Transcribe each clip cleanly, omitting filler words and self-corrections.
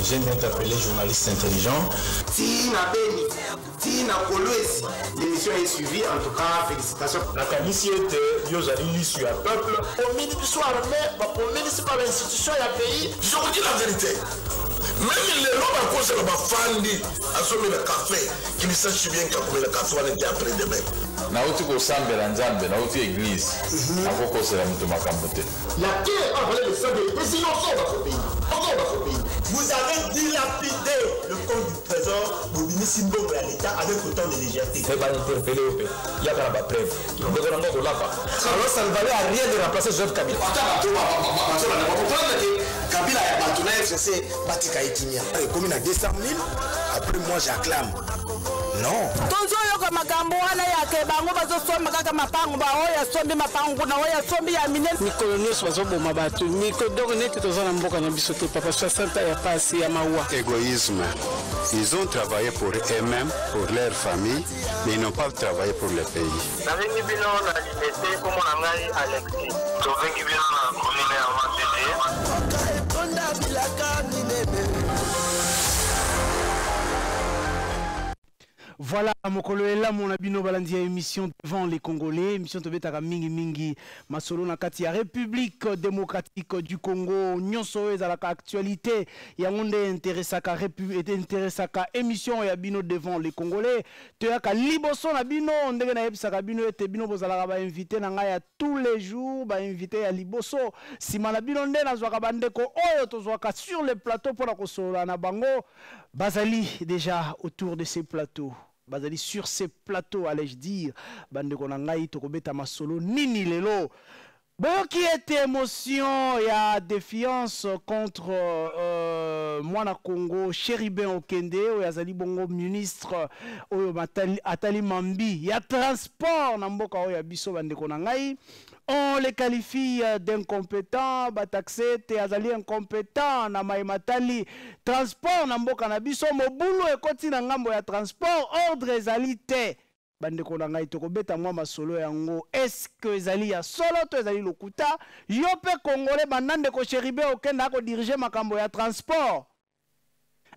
J'aime bien t'appeler journaliste intelligent. L'émission est suivie, en tout cas, félicitations. La commission était, yo j'allais l'issue à peuple. Au milieu du soir, mais au milieu c'est pas l'institution, il y a pays. Je vous dis la vérité. Même les gens à cause de ma famille, à ce le café, qui ne sachent bien que le café va être après demain. Nauti ko sambe la nzambe, nauti église. Akoko c'est la mutuma kambote. La terre a parlé de ça, des innocents dans ce pays. Encore dans ce pays. Vous avez dilapidé le compte du trésor pour venir symbole à l'État avec autant de légèreté. C'est pas interpellé au pays. Il y a pas de preuve. Alors ça ne valait à rien de remplacer Joseph Kabila. Kabila a partenaire censé Batika Etimia. Comme il a 200 000, après moi j'acclame. Non. Tonzo yoka makambo wana yake bango bazosomba kaka mapango ba oya sombi mapango na oya sombi ya minene mikolo nyonso bazoboma bato mikodoko neti toza na mboka na biso te papa 60 ya pasi ya mawa. Égoïsme. Ils ont travaillé pour eux-mêmes, pour leur famille, mais ils n'ont pas travaillé pour le pays. Voilà, mokolo ela mon abino balandi émission devant les Congolais, émission tobetaka mingi mingi masolo na kati ya République démocratique du Congo, nyonso ezalaka actualité ya ngonde intéressaka émission ya bino devant les Congolais, toyaka liboso na bino ndenge na yebisaka bino ete bino bozalaka ba invité na ngai ya tous les jours, ba invité ya liboso sima na bino nde nazwaka bandeko oyo tozwaka sur le plateau pour la kosolola na bango bazali déjà autour de ces plateaux. Bazali sur ces plateaux, allais-je dire, bande konangai tokobeta masolo nini lelo. Bon qui était émotion et à défiance contre Mwana Congo, Chéribin Okende, ou Yazali Bongo ministre, ou Atali Mambi, il y a transport, Namboka ou Yabiso bande konangai. On les qualifie d'incompétents, bataxé, Azali incompétent, Namaïmatali, transport, Namboka Nabiso, Mobulo et Kotina Ngambo ya transport, ordre ezalité. Bande konangai tokobeta mwa masolo yango. Est-ce que ezali ya solo to ezali lokuta? Yope Congolais bandande ko Chéribé Okende ko diriger makambo ya transport.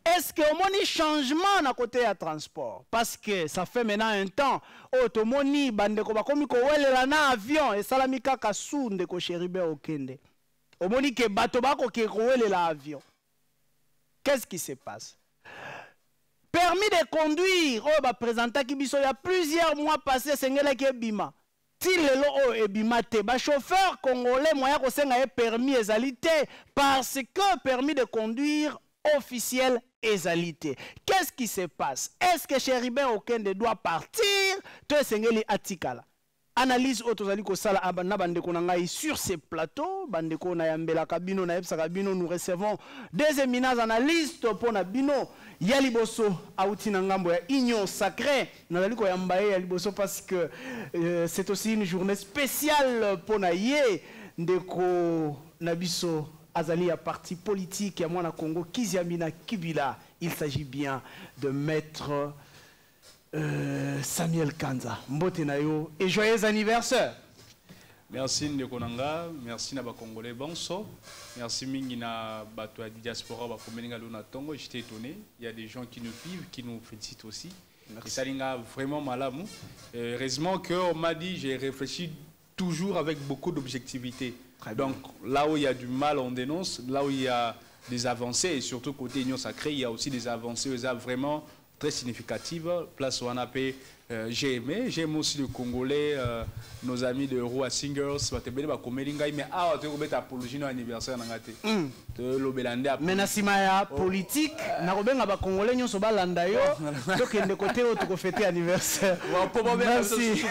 Est-ce que on changement à côté à transport? Parce que ça fait maintenant un temps. Otomoni bande ko bakomi ko welela na avion et salamika kasu ndeko Chéribé Okende. Omoni ke bato bako ke ko welela avion. Qu'est-ce qui se passe? Permis de conduire, oh bah présenta Kibiso, il y a plusieurs mois passés, Sengela qui est bima. Si le lo est bima te, bah chauffeur congolais moyen ko senga e permis ezalité parce que permis de conduire officiel ezalité. Qu'est-ce qui se passe? Est-ce que Chéribin Okende doit partir? To Sengeli atikala. Analyse autozali ko sala na bandeko na ngai sur ces plateaux, bandeko na yambela kabino na yebsa kabino, nous recevons des éminents analystes pour na bino Yaliboso auti na ngambo ya Union Sacrée nazali ko yambaye Yaliboso parce que c'est aussi une journée spéciale pour na ye ndeko nabiso azali ya parti politique ya mwana Congo Kiziamina Kibila. Il s'agit bien de maître Samuel Kanza. Mbote na yo et joyeux anniversaire. Merci Ndekonanga, merci na ba Congolais bonso, merci mingi na bato ya diaspora ba komeninga lona tongo, j'étais étonné, il y a des gens qui nous suivent, qui nous félicitent aussi. Merci. Et ça linga vraiment malamu. Heureusement qu'on m'a dit, j'ai réfléchi toujours avec beaucoup d'objectivité. Donc là où il y a du mal on dénonce, là où il y a des avancées et surtout côté Union Sacrée, il y a aussi des avancées vraiment très significative. Place où on a payé, j'ai aimé aussi le Congolais, nos amis de Roi Singers, mais ah, tu as apologie dans l'anniversaire mais na politique, na robenga ba Congolais nyo so balanda yo, donc de côté où tu fêter anniversaire. Merci.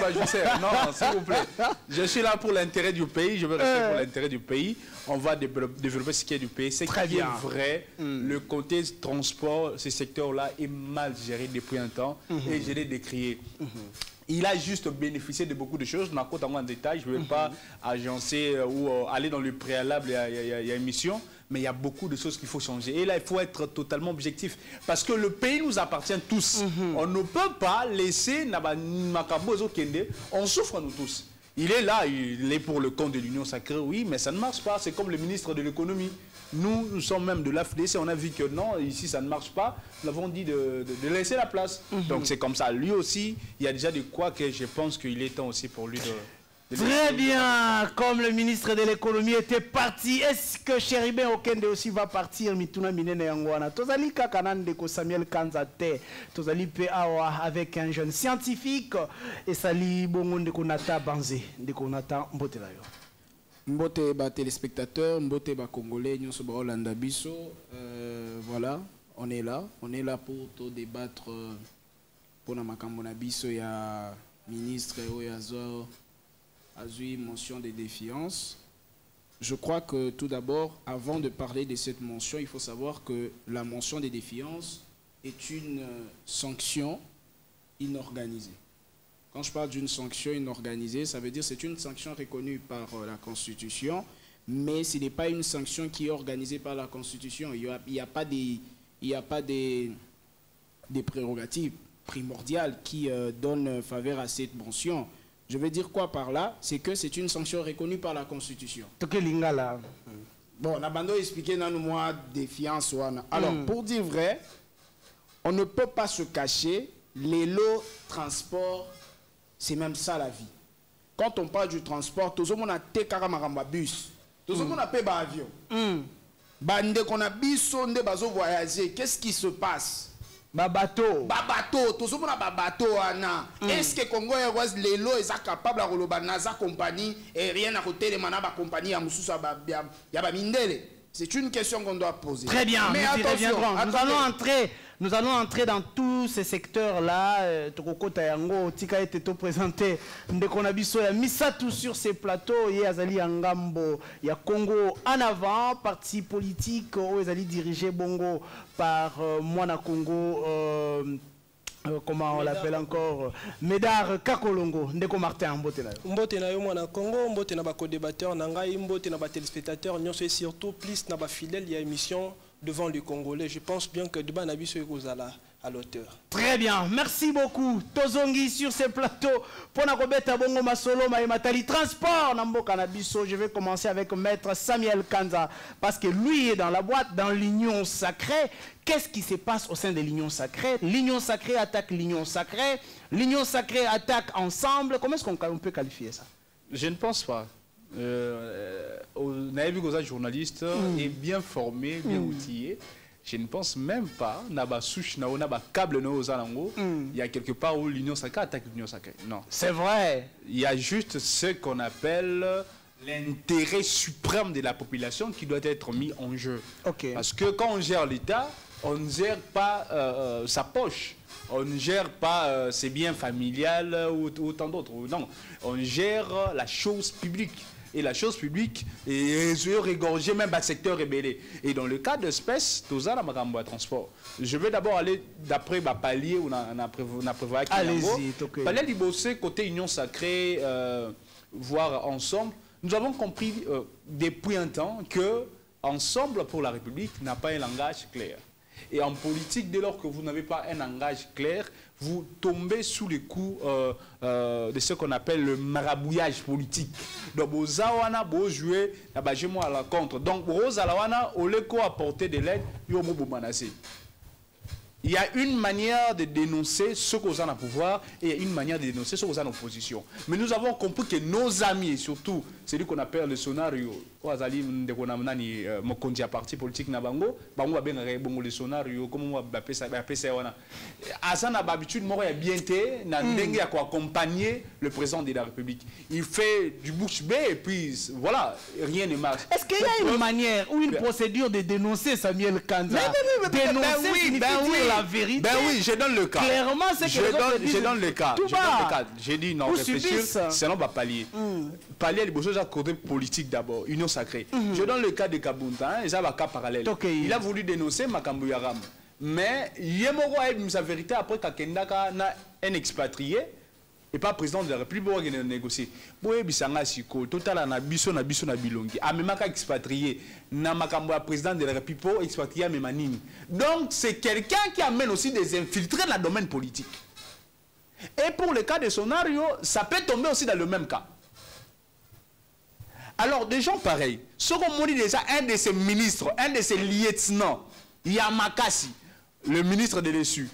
Non, s'il vous plaît. Je suis là pour l'intérêt du pays, je veux rester pour l'intérêt du pays. On va développer ce qui est du pays. C'est qui est vrai. Le côté transport, ce secteur-là est mal géré depuis un temps et je l'ai décrié. Il a juste bénéficié de beaucoup de choses. En détail, je ne vais pas agencer ou aller dans le préalable, il y a une mission, mais il y a beaucoup de choses qu'il faut changer. Et là, il faut être totalement objectif. Parce que le pays nous appartient tous. On ne peut pas laisser Makabo Kende. On souffre nous tous. Il est là, il est pour le compte de l'Union sacrée, oui, mais ça ne marche pas. C'est comme le ministre de l'économie. Nous sommes même de l'AFDC, on a vu que non, ici ça ne marche pas. Nous avons dit de laisser la place. Donc c'est comme ça. Lui aussi, il y a déjà de quoi que je pense qu'il est temps aussi pour lui de Très bien, comme le ministre de l'économie était parti, est-ce que Chéribin Okende aussi va partir? Mituna Minene Yangwana. Tozali Kakanande ko Samuel Kanzate. Tozali pe awa avec un jeune scientifique. Et Sali Bongonde Konata Banze. De Konata Mbotelayo. Mbote ba téléspectateurs, mbote ba congolais, nyonso ba Holanda biso. Voilà, on est là pour tout débattre pour na makambo na biso ya ministre Oyazo Azui mention de défiance. Je crois que tout d'abord, avant de parler de cette mention, il faut savoir que la mention de défiance est une sanction inorganisée. Quand je parle d'une sanction inorganisée, ça veut dire que c'est une sanction reconnue par la Constitution, mais ce n'est pas une sanction qui est organisée par la Constitution. Il n'y a pas des prérogatives primordiales qui donnent faveur à cette mention. Je veux dire quoi par là? C'est que c'est une sanction reconnue par la Constitution. Bon, Nabando expliqué dans moi défiance. Alors, pour dire vrai, on ne peut pas se cacher. Les lots transport, c'est même ça la vie. Quand on parle du transport, tout le monde a té karamaramba bus. Tout le monde a payé avion. Bande qu'on a biso nde bazo voyager. Qu'est-ce qui se passe? Babato, tout le monde a babato ana. Est-ce que Congo Airways lelo est capable de roloba naza compagnie et rien à côté de manaba compagnie à Moussousa ya ba mindele? C'est une question qu'on doit poser. Très bien, mais attention, nous allons entrer dans tous ces secteurs-là. Tokoko Tayango, Tika était présenté. Ndekonabiso ya Misatou sur ces plateaux. Et Azali Angambo, il y a Congo en avant, parti politique, où Azali dirigé Bongo par Mwana Congo. Comment on l'appelle encore, Médard Kakolongo, Ndeko Martin Mbote na yo. Mbote na yo mwana Congo, mbote na ba co-débatteur na ngai, mbote na ba téléspectateurs, nyonso et surtout plus na ba fidèle, il y a émission devant les Congolais. Je pense bien que débat na biso ekozala à l'auteur. Très bien, merci beaucoup. Tozongi sur ce plateau. Pona kobeta bongo masolo matali transport na mboka na biso. Je vais commencer avec maître Samuel Kanza parce que lui est dans la boîte, dans l'union sacrée. Qu'est-ce qui se passe au sein de l'union sacrée? L'union sacrée attaque l'union sacrée. L'union sacrée attaque ensemble. Comment est-ce qu'on peut qualifier ça? Je ne pense pas. Naïvi Goza, journaliste, est bien formé, bien outillé. Je ne pense même pas naba souche naba câble il y a quelque part où l'union sacrée attaque l'union sacrée. Non. C'est vrai. Il y a juste ce qu'on appelle l'intérêt suprême de la population qui doit être mis en jeu. Parce que quand on gère l'État, on ne gère pas sa poche. On ne gère pas ses biens familiales ou tant d'autres. Non, on gère la chose publique. Et la chose publique est régorgée même par le secteur rébellé. Et dans le cas d'espèce, tout ça, la transport. Je vais d'abord aller d'après palier où on a prévu. Allez-y, palier bosser côté union sacrée, voir ensemble. Nous avons compris depuis un temps que Ensemble pour la République n'a pas un langage clair. Et en politique, dès lors que vous n'avez pas un langage clair, vous tombez sous les coups de ce qu'on appelle le marabouillage politique. Donc, vous avez joué à la contre. Donc, vous avez apporté de l'aide, il y a une manière de dénoncer ce qu'on a au pouvoir et une manière de dénoncer ce qu'on a en opposition. Mais nous avons compris que nos amis, et surtout celui qu'on appelle le scénario, mon parti politique Nabango, le scénario, comment on va appeler ça, Azana a l'habitude de bien accompagner le président de la République. Il fait du bouche bée et puis voilà, rien ne marche. Est-ce qu'il y a une manière ou une procédure de dénoncer Samuel Kanza? Dénoncer, la vérité. Ben oui, je donne le cas. Clairement, c'est que je donne le cas. J'ai dit non, réfléchir, sinon on va pallier. Pallier les choses à côté politique d'abord, union sacrée. Je donne le cas de Kabunta, et ça va cas parallèle. Il a voulu dénoncer Makambu Yaram. Mais Yemoro a eu sa vérité après qu'Akendaka n'a un expatrié et pas président de la République pour négocier. Boye bisanga siko total na biso na bilongi. Amemaka expatrié na Makambu président de la République pour expatrié Memanini. Donc c'est quelqu'un qui amène aussi des infiltrés dans le domaine politique. Et pour le cas de scénario, ça peut tomber aussi dans le même cas. Alors, des gens pareils, ce qu'on dit déjà, un de ses ministres, un de ses lieutenants, Yamakasi, le ministre des Dessus,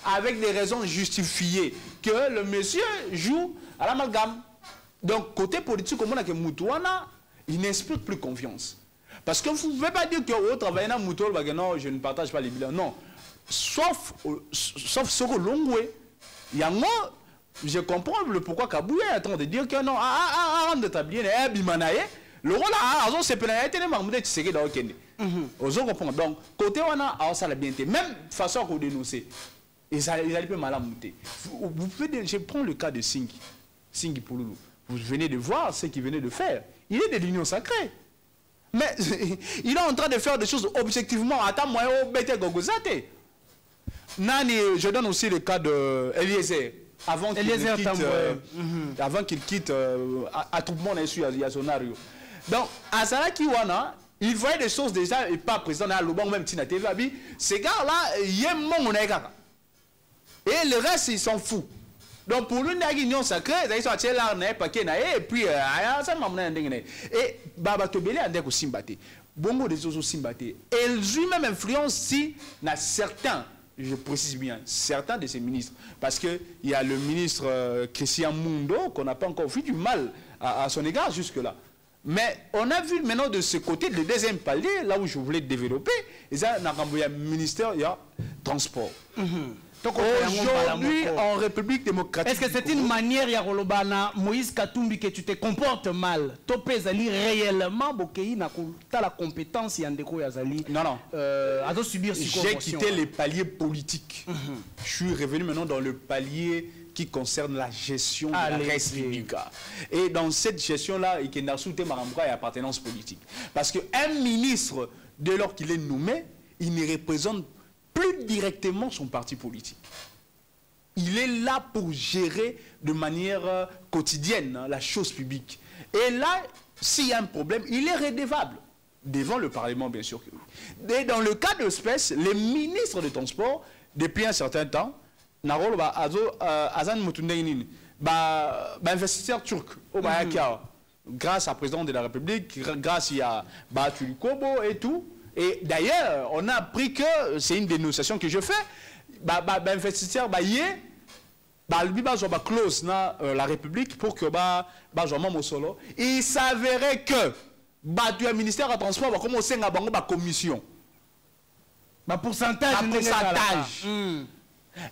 avec des raisons justifiées, que le monsieur joue à l'amalgame. Donc, côté politique, comme on a que Moutouana, il n'inspire plus confiance. Parce que vous ne pouvez pas dire que vous travaillez dans Moutouana, non, je ne partage pas les bilans. Non. Sauf ce que l'on voit. Il y a moi, je comprends le pourquoi Kabouya est en train de dire que non, de t'habiller, le rôle là, c'est pénalité, mais c'est que dans le Kenya. Vous comprenez. Donc, côté on a ça la bienté. Même façon qu'on dénonce, ils allaient peu mal à monter. Vous pouvez, je prends le cas de Singi Pouloulou. Vous venez de voir ce qu'il venait de faire. Il est de l'union sacrée. Mais il est en train de faire des choses objectivement. Attends, moi, Nani, je donne aussi le cas de Eliezer. Avant qu'il quitte, à tout le monde est sur Yasonario. Donc, à Saraki Wana, il voyait des choses déjà, et pas président à Lobang, même Tina TV, ces gars-là, il y a un monde. Et le reste, ils s'en foutent. Donc, pour lui, il y a une union sacrée, ils sont à là, et puis, ça m'a et Baba Tobele a dit que Simbate. Bongo des autres Simbate. Et lui-même influence si, na certains. Je précise bien, certains de ces ministres. Parce qu'il y a le ministre Christian Mundo, qu'on n'a pas encore vu du mal à son égard jusque-là. Mais on a vu maintenant de ce côté, le deuxième palier, là où je voulais développer, il y a un ministère, il y a transport. Aujourd'hui, en République démocratique. Est-ce que c'est une manière, Yarolobana, Moïse Katumbi, que tu te comportes mal? Topé Zali réellement, Bokei n'a pas la compétence, Yandeko Yazali. Non, non. J'ai quitté les paliers politiques. Je suis revenu maintenant dans le palier qui concerne la gestion de la République. Et dans cette gestion-là, il y a une appartenance politique. Parce qu'un ministre, dès lors qu'il est nommé, il ne représente plus directement son parti politique. Il est là pour gérer de manière quotidienne la chose publique. Et là, s'il y a un problème, il est redevable devant le Parlement, bien sûr. Et dans le cas d'espèce, les ministres de transport, depuis un certain temps, investisseur turc, grâce à président de la République, grâce à Batul Kobo et tout. Et d'ailleurs, on a appris que c'est une dénonciation que je fais. Investisseur, lui, close la République pour que il s'avérait que le ministère de transport va commencer à avoir une commission. Pourcentage.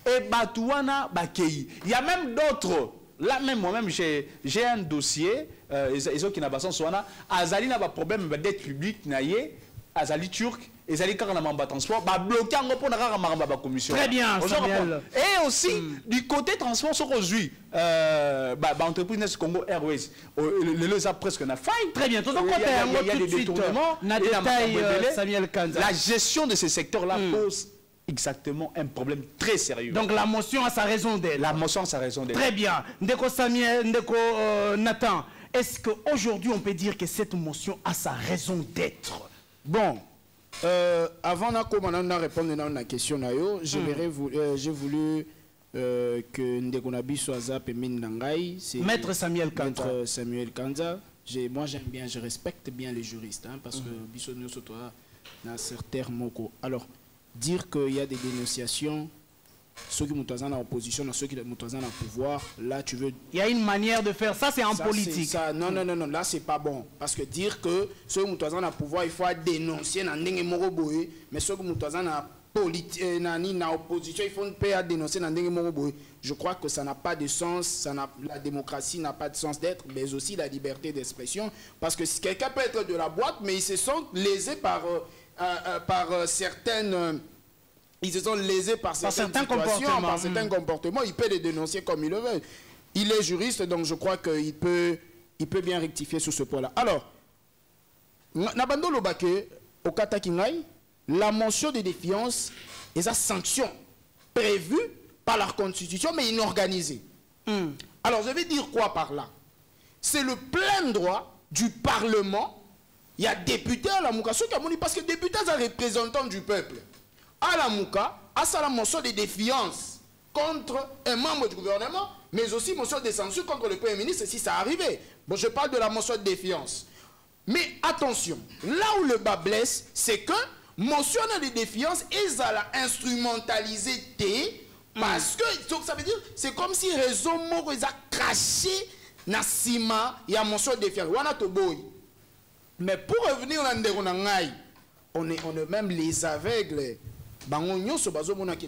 Et il y a même d'autres. Là même, moi-même, j'ai un dossier. Ils ont qui n'a pas Azali n'a pas de problème d'être public. Azali turc, Azali Karanamamba transport, bloqué en pour la commission. Très bien, Samuel. Et aussi, du côté transport, ce qu'on joue, l'entreprise Congo Airways, le a presque une faille. Très bien, tout le côté, il y a des détournements. Samuel Kanza. La gestion de ces secteurs-là pose exactement un problème très sérieux. Donc la motion a sa raison d'être. La motion a sa raison d'être. Très bien. Ndeko Samuel, Ndeko Nathan, est-ce qu'aujourd'hui on peut dire que cette motion a sa raison d'être? Bon, avant de répondre à la question, j'ai voulu que Ndekonabi soit Zap et Minangai. Maître Samuel Kanza. Maître Samuel Kanza. Moi j'aime bien, je respecte bien les juristes, hein, parce que Bissonio Sotoa n'a certains mots. Alors, dire qu'il y a des dénonciations, ceux qui sont en opposition, ceux qui sont en pouvoir, là tu veux... Il y a une manière de faire ça, c'est en politique. Non, là c'est pas bon. Parce que dire que ceux qui sont en pouvoir, il faut dénoncer, mais ceux qui sont en opposition, il faut pas dénoncer. Je crois que ça n'a pas de sens, la démocratie n'a pas de sens d'être, mais aussi la liberté d'expression. Parce que si quelqu'un peut être de la boîte, mais il se sent lésé par certaines... Ils se sont lésés par certains comportements. Il peut les dénoncer comme il le veut. Il est juriste, donc je crois qu'il peut bien rectifier sur ce point-là. Alors, Nabando Lobake, au Katakingai, la mention de défiance est sa sanction prévue par la Constitution, mais inorganisée. Alors, je vais dire quoi par là? C'est le plein droit du Parlement. Il y a député à la Mouka, parce que député est un représentant du peuple. À la Mouka, à sa la mention de défiance contre un membre du gouvernement, mais aussi motion de censure contre le Premier ministre si ça arrivait. Bon, je parle de la motion de défiance. Mais attention, là où le bas blesse, c'est que motion de défiance est à la instrumentaliser parce que donc ça veut dire c'est comme si raison moko ils a craché na sima il y a motion de défiance. Wana to boy. Mais pour revenir on est même les aveugles.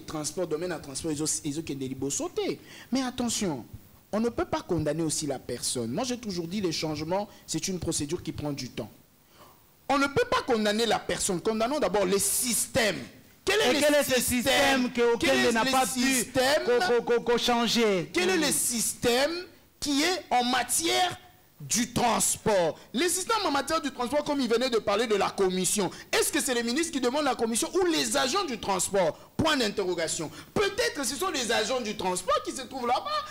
Transport, domaine à transport, ils ont des sauter. Mais attention, on ne peut pas condamner aussi la personne. Moi, j'ai toujours dit les changements, c'est une procédure qui prend du temps. On ne peut pas condamner la personne. Condamnons d'abord les systèmes. Quel est ce système auquel n'a pas pu changer? Quel est le système qui est en matière du transport? Les systèmes en matière du transport, comme il venait de parler de la commission, est-ce que c'est les ministres qui demandent la commission ou les agents du transport? Point d'interrogation. Peut-être que ce sont les agents du transport qui se trouvent là-bas.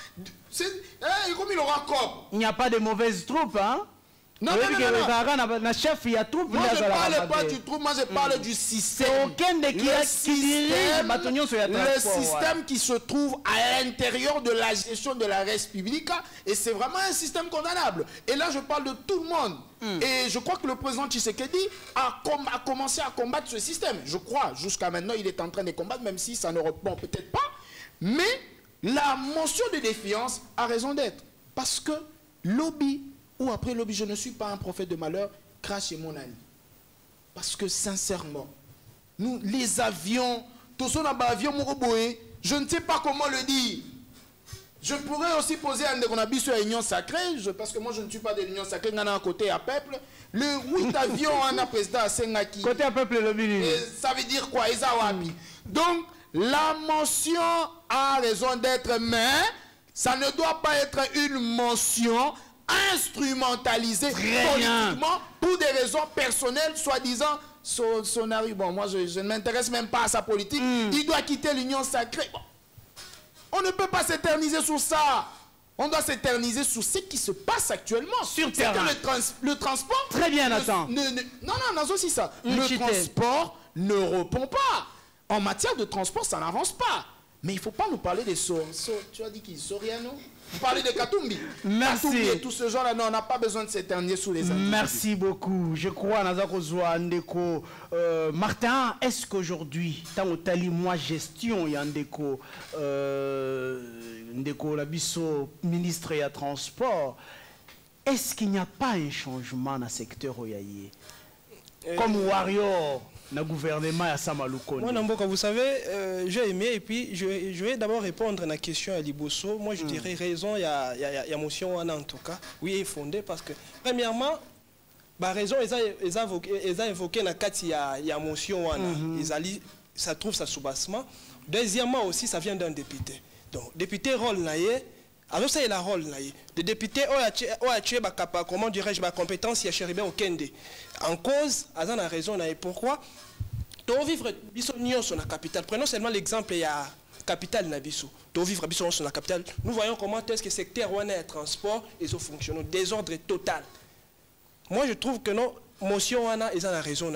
Comme il aura corps. Il n'y a pas de mauvaises troupes, hein? Non, moi je ne parle pas du trou, moi je parle du système. Le système qui se trouve à l'intérieur de la gestion de la res publica, et c'est vraiment un système condamnable. Et là je parle de tout le monde. Et je crois que le président Tshisekedi a commencé à combattre ce système. Je crois, jusqu'à maintenant il est en train de combattre, même si ça ne répond peut-être pas. Mais la motion de défiance a raison d'être. Parce que lobby ou après lobby, je ne suis pas un prophète de malheur, crache mon ami. Parce que sincèrement, nous, les avions, je ne sais pas comment le dire. Je pourrais aussi poser un déconabis sur l'union sacrée, parce que moi je ne suis pas de l'union sacrée, on a un côté à peuple. Le 8 avions, on a président à Sengaki. Côté à peuple, le ministre. Ça veut dire quoi? Donc, la mention a raison d'être, mais ça ne doit pas être une mention instrumentalisé politiquement pour des raisons personnelles, soi-disant Sonari. Bon, moi je ne m'intéresse même pas à sa politique. Il doit quitter l'union sacrée. Bon. On ne peut pas s'éterniser sur ça. On doit s'éterniser sur ce qui se passe actuellement. Sur terrain. Le transport. Très bien, Nathan. Non, aussi ça. Le transport ne répond pas. En matière de transport, ça n'avance pas. Mais il ne faut pas nous parler des tu as dit qu'ils sont rien, non? Vous parlez de Katumbi. Merci. Katumbi et tout ce genre-là, non, on n'a pas besoin de s'éterniser sous les individus. Merci beaucoup. Je crois, Nazakozwa Ndeko. Martin, est-ce qu'aujourd'hui, tant au tali, moi, gestion, Yandeko, Ndeko Labisso, ministre et à transport, est-ce qu'il n'y a pas un changement dans le secteur Oyaye? Comme Warrior, le gouvernement à Samalouko. Moi, Namboka, vous savez, j'ai aimé, et puis je vais d'abord répondre à la question à Liboso. Moi, je dirais raison, il y a motion en tout cas. Oui, il est fondé parce que, premièrement, bah, raison, ils ont évoqué la carte, il y a motion, ça trouve ça soubassement. Deuxièmement aussi, ça vient d'un député. Donc, député rôle naïe. Alors ça, il a rôle naïe. Le député a tué, comment dirais-je, ma compétence, il y a Chéribé au Kende. En cause, Azan a raison naïe. Pourquoi? Pour vivre sur la capitale. Prenons seulement l'exemple, il y a capitale Nabiso. Pour vivre sur la capitale, nous voyons comment est-ce que le secteur de transport ils ont fonctionné. Désordre total. Moi, je trouve que non. Motion wana, ils ont la raison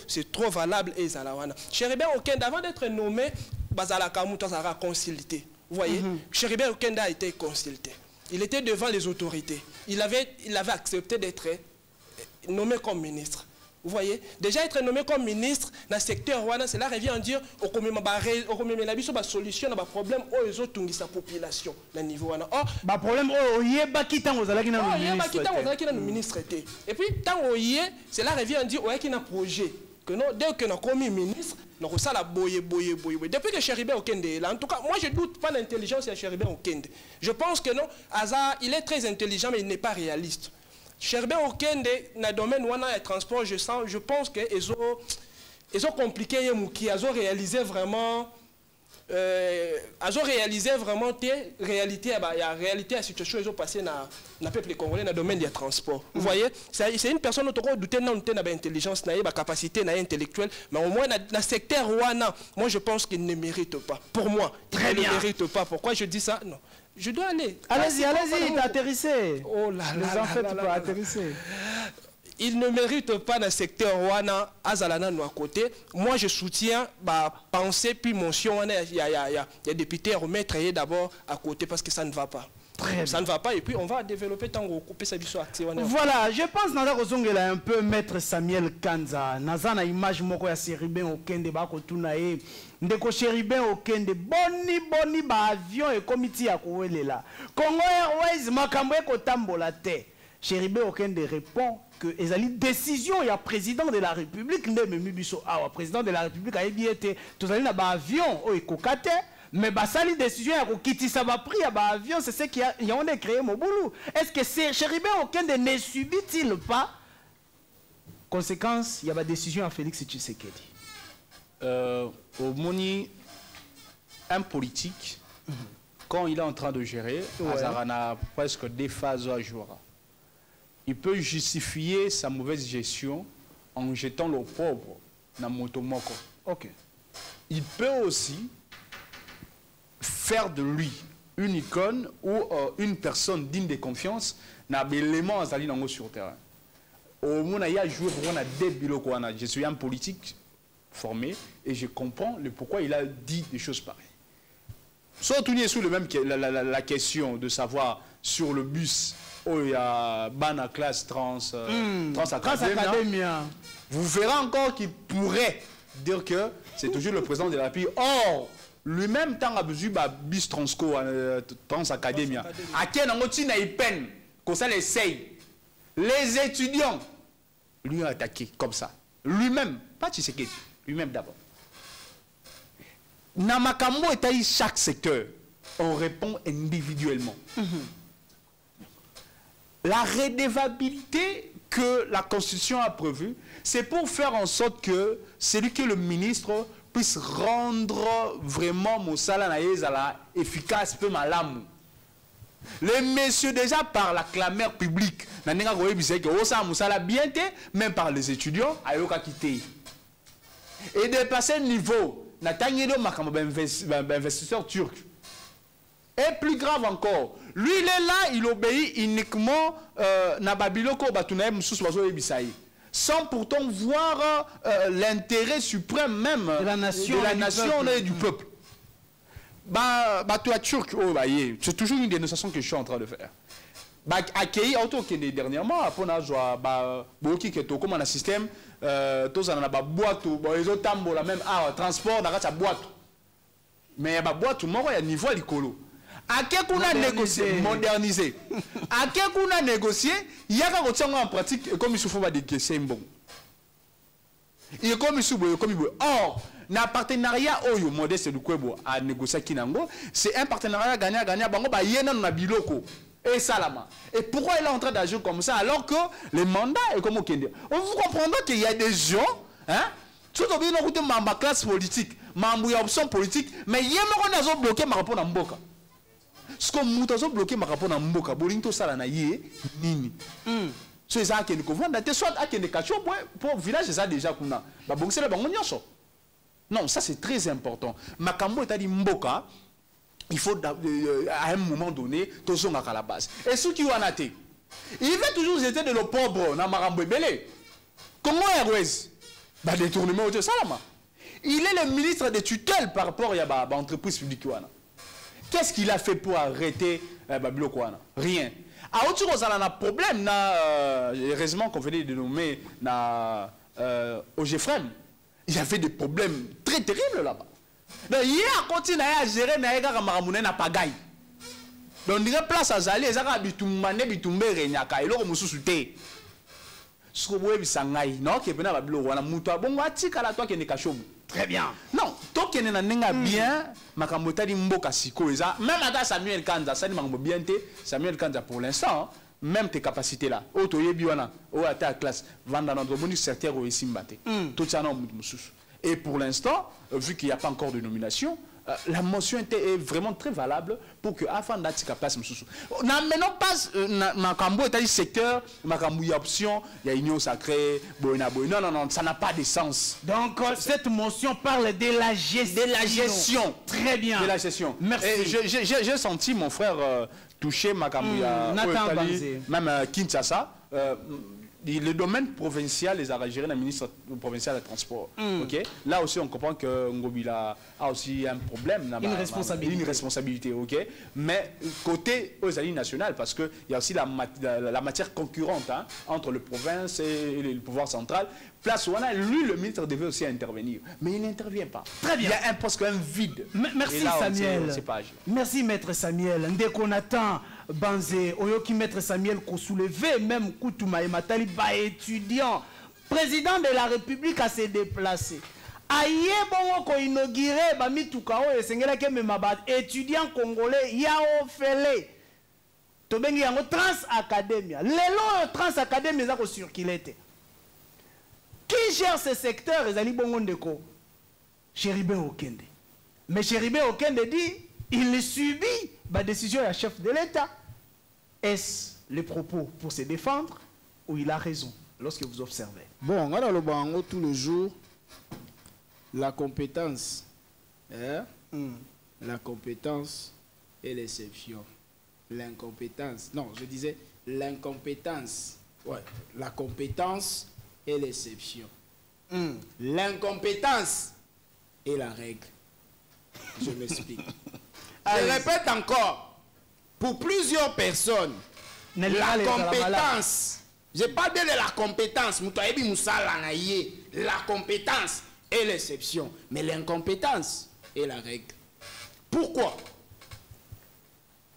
c'est trop valable et ils ont la wana. Chéribé au Kende, avant d'être nommé, Bazala Kamouta sera consulté. Vous voyez, Chéribé Okenda a été consulté. Il était devant les autorités. Il avait accepté d'être nommé comme ministre. Vous voyez, déjà être nommé comme ministre dans le secteur Rwanda, cela revient à dire au solution à problème aux autres sa population dans le niveau Rwanda. Or, problème ministre. Et puis, tant cela revient à dire qu'il y a un projet. Que non, dès que nous avons commis ministre, nous avons la boye. Depuis que Chéribé Okende est là, en tout cas, moi je ne doute pas l'intelligence de Chéribé Okende. Je pense que non, Aza, il est très intelligent, mais il n'est pas réaliste. Chéribé Okende, dans le domaine où on a les transports, je pense qu'ils ont compliqué, ils ont réalisé vraiment. Ils ont réalisé vraiment des réalités, il y a réalité à la situation ils ont passé dans le peuple congolais dans le domaine des transports. Vous voyez, c'est une personne qui a douté de l'intelligence, de la capacité intellectuelle, mais au moins dans le secteur Rwanda, moi je pense qu'il ne mérite pas. Pour moi, il ne mérite pas. Pourquoi je dis ça? Non. Je dois aller. Allez-y, t'as atterrissé. Oh là là. Les enfants, tu peux atterrisser. il ne mérite pas dans le secteur Wana, Azalana à côté. Moi, je soutiens ma pensée, puis motion. Il y a député à remettre d'abord à côté parce que ça ne va pas. Ça ne va pas et puis on va développer tant qu'on coupe sa vision active. Voilà, je pense que Nada Kozongela un peu maître Samuel Kanza. Naza na image moko ya Chérubin Okende bako tunae. Ndeko Chérubin Okende boni ba avion et comité ya kowelela. Congo Airways makambo eko tambola te. Chérubin Okende répond que ezali décision ya président de la République ndeme mibiso awa président de la République a été tozali na ba avion o ekokate. Mais basali décision à quitter ça va prix à avion, c'est ce qui a créé mon boulot. Est-ce que c'est Chérubin Okende ne subit-il pas conséquence il y a la décision à Félix Tshisekedi? Au Moni, un politique, quand il est en train de gérer, Azarana presque des phases à jour. Il peut justifier sa mauvaise gestion en jetant le pauvre dans Motomoko. Ok. Il peut aussi faire de lui une icône ou une personne digne de confiance n'a l'élément azali nango sur terrain. Au moins il y a joué pour on a des biloko wana. Je suis un politique formé et je comprends le pourquoi il a dit des choses pareilles. Soit tout est sous le même la question de savoir sur le bus où il y a bana classe trans académia. Vous verrez encore qu'il pourrait dire que c'est toujours le président de la République. Or lui-même, tant a besoin de bis transco, trans académia. À quel moment il a eu peine, qu'on ça l'essaye. Les étudiants lui ont attaqué comme ça. Lui-même, pas Tshisekedi, lui-même d'abord. Namakambo est à chaque secteur. On répond individuellement. La redevabilité que la Constitution a prévue, c'est pour faire en sorte que celui qui est le ministre puisse rendre vraiment mon salaire efficace peu malamu. Les messieurs déjà par la clameur publique, même par les étudiants, et dépasser le niveau, investisseur turc. Et plus grave encore, lui il est là, il obéit uniquement na Babiloko Batunaï sans pourtant voir l'intérêt suprême même de la nation et du peuple. C'est toujours une dénonciation que je suis en train de faire. Accueilli dernièrement, après on a comme un système, tous on a boîte, ils ont la même transport, on a boîte. Mais il y a boîte, il y a niveau à l'écolo. À quel qu'on a négocié, modernisé. À quel qu'on a négocié, il y a en pratique comme il se faut décaisser bon. Il est comme il se faut comme il veut. Or, un partenariat oyo modeste du Kwebo à négocier Kinango, c'est un partenariat gagnant-gagnant. Bango ba yena na biloko et salama. Et pourquoi il est en train d'agir comme ça alors que les mandats est comme au Kenya? Vous comprendrez qu'il y a des gens, hein? Tout au bien dans ma classe politique, ma option politique, mais il y a un bloqué ma rapport à Mboka. Ce que nous avons bloqué ma rapport à Mboka, Bolinto Salanaye, Nini. C'est ça qui est le soit à qui pour le village, c'est ça déjà qu'on a. Non, ça c'est très important. Makambo est dit Mboka, il faut à un moment donné, tout ça à la base. Et ceux qui ont été, il va toujours être de le pauvre dans Marambo Belé. Comment Airways? Détournement au Salama. Il est le ministre des tutelles par rapport à l'entreprise publique. Qu'est-ce qu'il a fait pour arrêter Babiloko? Rien. À autre chose, on a un problème, heureusement qu'on venait de nommer au GFREM. Il y avait des problèmes très terribles là-bas. Donc, il a continué à gérer na pagaille. Donc, il y a place à Zali, il y a bitumbe renyaka, il y a mususuté. Ce que vous voyez, c'est non, qui est venu à Babiloko, on a moutoua, bon, atika toi qui est nekashobu. Très bien. Non, toi qui est bien, makamota di mboka siko eza, même à Samuel Kanza, ça dit bien Samuel Kanza pour l'instant, même tes capacités là. Auto yebiwana, ou à ta classe, vendre dans notre bonus certains au Simbate. Tout ça non, et pour l'instant, vu qu'il n'y a pas encore de nomination, la motion est vraiment très valable pour que afin d'attendre place Moussou. Maintenant pas Makambo est un secteur, Makambo y a option, il y a union sacrée, Boina. Non, ça n'a pas de sens. Donc cette motion parle de la gestion. De la gestion. Très bien. De la gestion. Merci. J'ai senti mon frère toucher Makambo, même Kinshasa. le domaine provincial, les a géré le ministre provincial de transport. Ok? Là aussi, on comprend que Ngobila a aussi un problème. Une responsabilité. Une responsabilité, ok? Mais côté aux alliés nationales, parce qu'il y a aussi la matière concurrente hein, entre le province et le pouvoir central. Place où on a, lui, le ministre devait aussi intervenir. Mais il n'intervient pas. Très bien. Il y a presque un vide. Merci là, Samuel. Pas merci Maître Samuel. Dès qu'on attend Banzé, Oyoki Maître Samuel qu'on soulevé, même Koutouma et Matali, étudiant, président de la République a se déplacé. Aïe bon ko inauguré ba mitukao et sengela ke memaba étudiant congolais yao fele. Tobengi yango Trans Academia. Lelo Trans Academia za ko circuler. Qui gère ce secteur? Les Ali Bongo Ndeko. Chéribé Okende. Mais Chéribé Okende dit il subit la décision du chef de l'État. Est-ce le propos pour se défendre ou il a raison lorsque vous observez? Bon, alors le bango tout le jour, la compétence, la compétence et l'exception. L'incompétence, non, je disais l'incompétence. Ouais, la compétence et l'exception. L'incompétence et la règle. Je m'explique. Je répète encore, pour plusieurs personnes, la compétence, je parle de la compétence, la compétence est l'exception, mais l'incompétence est la règle. Pourquoi?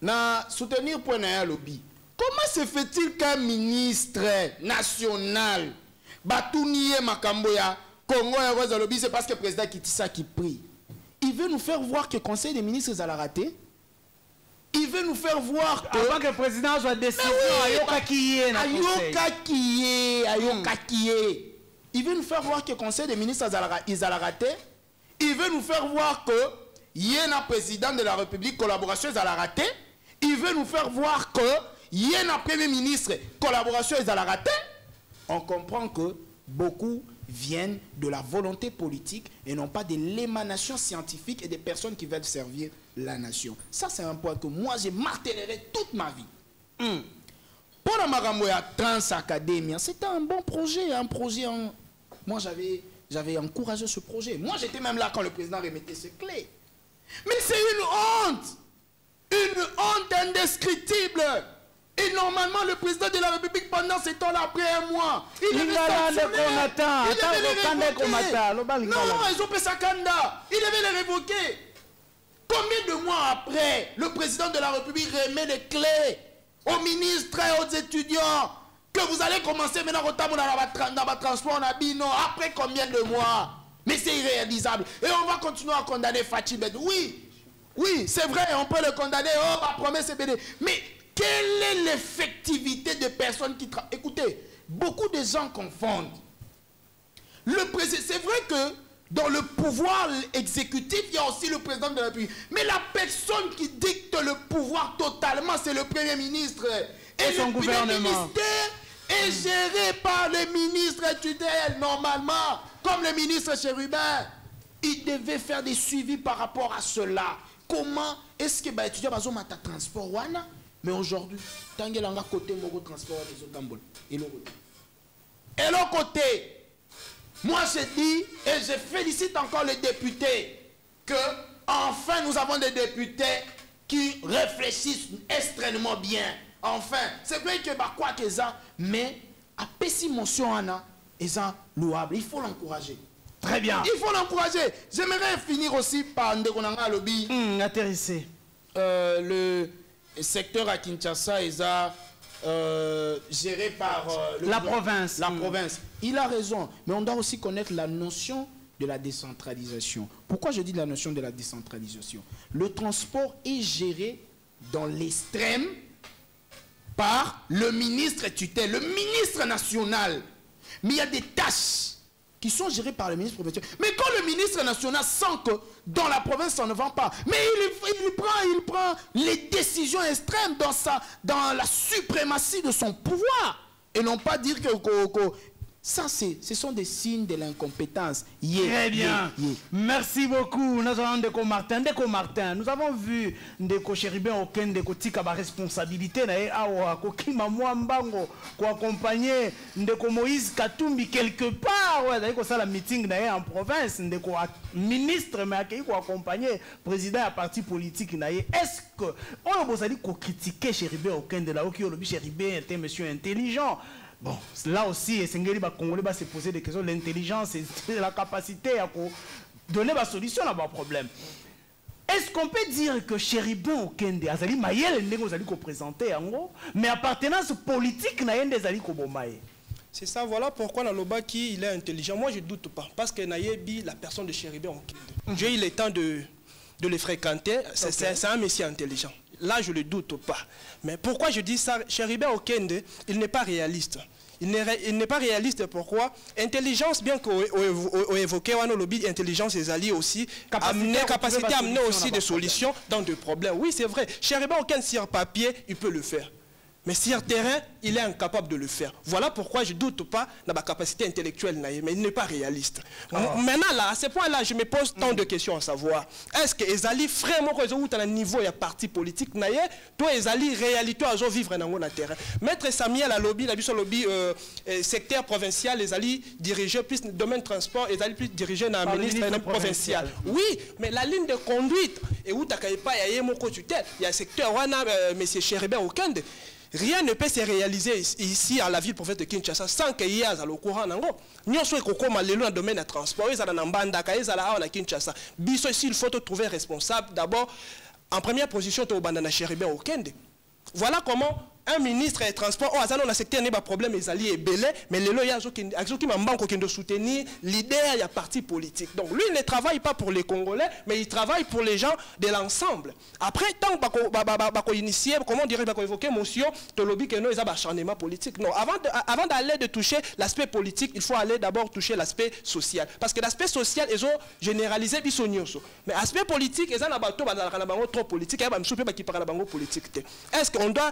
Na soutenir point na lobby. Comment se fait-il qu'un ministre national Batounie Makamboya Congo Heroes lobby, c'est parce que le président Kitissa qui prie. Il veut nous faire voir que le conseil des ministres a raté. Il veut nous faire voir que... Avant que le président soit décidé, il veut nous faire voir que le conseil des ministres a raté. Il veut nous faire voir que il y a un président de la République, collaboration a raté. Il veut nous faire voir que il y a un premier ministre, collaboration a raté. On comprend que beaucoup viennent de la volonté politique et non pas de l'émanation scientifique et des personnes qui veulent servir la nation. Ça, c'est un point que moi, j'ai martelé toute ma vie. Pour la Maramoya Trans Academia, c'était un bon projet. Moi, j'avais encouragé ce projet. Moi, j'étais même là quand le président remettait ses clés. Mais c'est une honte. Une honte indescriptible. Et normalement, le président de la République, pendant ce temps-là, après un mois, il devait les révoquer. Combien de mois après, le président de la République remet les clés aux ministres et aux étudiants que vous allez commencer maintenant dans votre transport en Abino? Après combien de mois? Mais c'est irréalisable. Et on va continuer à condamner Fachi Bed. Oui, c'est vrai, on peut le condamner. Oh, ma promesse est bénie. Mais quelle est l'effectivité des personnes qui travaillent? Écoutez, beaucoup de gens confondent. Le président, c'est vrai que dans le pouvoir exécutif, il y a aussi le président de la République. Mais la personne qui dicte le pouvoir totalement, c'est le Premier ministre. Et son gouvernement. Le ministère est géré par le ministre tutelle, normalement. Comme le ministre Chérubin. Il devait faire des suivis par rapport à cela. Comment est-ce que étudiant va mata transport wana? Mais aujourd'hui, tangelanga côté mogo transport des autres et l'autre côté. Moi, je dis, et je félicite encore les députés, que enfin nous avons des députés qui réfléchissent extrêmement bien. Enfin, c'est vrai que quoi que ça, mais à pessi mention Anna, ils sont louables. Il faut l'encourager. Très bien. Il faut l'encourager. J'aimerais finir aussi par Ndekonanga Lobby. Intéressé. Le secteur à Kinshasa est géré par la province. La province. Il a raison, mais on doit aussi connaître la notion de la décentralisation. Pourquoi je dis la notion de la décentralisation? Le transport est géré dans l'extrême par le ministre tutelle, le ministre national. Mais il y a des tâches qui sont gérées par le ministre provincial. Mais quand le ministre national sent que dans la province, ça ne va pas, mais il prend les décisions extrêmes dans la suprématie de son pouvoir. Et non pas dire que Ça, ce sont des signes de l'incompétence. Très bien. Merci beaucoup. Nous avons Ndeko Martin. Nous avons vu Ndeko Chéribin Okende, Ndeko Tika, ma responsabilité, pour accompagner Ndeko Moïse Katumbi quelque part. Ouais, ça la meeting en province. Ndeko ministre, mais pour accompagner le président à parti politique. Est-ce que on a dit qu'on critiquait Chéribin Okende, là, où Chéribin était monsieur intelligent? Bon, là aussi, les Congolais va se poser des questions. L'intelligence et la capacité à donner la solution à vos problèmes. Est-ce qu'on peut dire que Chéribin Okende, Azali Mayel, Azali ko présenté en gros, mais appartenance politique n'a des Azali ko bomaye? C'est ça, voilà pourquoi dans Lobaki il est intelligent. Moi je ne doute pas, parce que Nayebi, la personne de Chéribin Okende, j'ai eu le temps de le fréquenter, c'est un monsieur intelligent. Là, je ne le doute pas. Mais pourquoi je dis ça? Chéribin Okende, il n'est pas réaliste. Il n'est pas réaliste, pourquoi? Intelligence, bien qu'on évoquait, on a lobby, intelligence et alliés aussi, capacité à amener aussi des solutions dans des problèmes. Oui, c'est vrai. Chéribin Okende, sur papier, il peut le faire. Mais sur terrain, il est incapable de le faire. Voilà pourquoi je ne doute pas de ma capacité intellectuelle, mais il n'est pas réaliste. Maintenant, là, à ce point-là, je me pose tant de questions à savoir. Est-ce que Ezali, vraiment, quand ils ont un niveau, il y a parti politique, toi, Ezali, réalité, ils ont vivre dans le terrain. Maître Samuel a lobby, secteur provincial, Ezali, dirigé plus le domaine transport, Ezali plus dirigé dans le ministre provincial. Oui, mais la ligne de conduite, et où tu il y a un secteur, M. Chéribin Okende. Rien ne peut se réaliser ici à la ville province de Kinshasa sans qu'il y ait au courant. Nous sommes dans le domaine de transport, nous sommes dans Mbandaka, nous sommes à Kinshasa. Ici, il faut trouver responsable. D'abord, en première position, tu as Chéribin Okende. Voilà comment un ministre des Transports, dans le secteur, il y a un problème, il y a belé, mais il y a qui soutenir l'idée, il y a parti politique. Donc lui, il ne travaille pas pour les Congolais, mais il travaille pour les gens de l'ensemble. Après, tant qu'on initier, comment dirais je évoquer motion, tu lobby que nous, il y a un acharnement politique. Non, avant d'aller de toucher l'aspect politique, il faut aller d'abord toucher l'aspect social. Parce que l'aspect social, ils ont généralisé Bissonioso. Mais l'aspect politique, ils ont trop politique, est-ce qu'on doit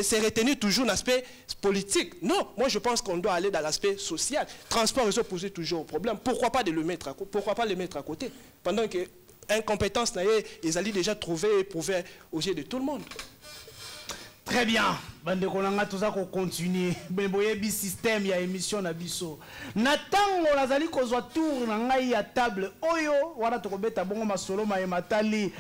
c'est retenir toujours l'aspect politique? Non, moi je pense qu'on doit aller dans l'aspect social. Transport, ils ont posé toujours un problème. Pourquoi pas le mettre à côté? Pendant que incompétence, ils allaient déjà trouver et prouver aux yeux de tout le monde. Très bien. Bande kolanga toza ko continuer. Beboyebi système ya émission na biso. Natango lazali kozwa tour na ngai ya table oyo wana tokobeta bongo masolo ma matali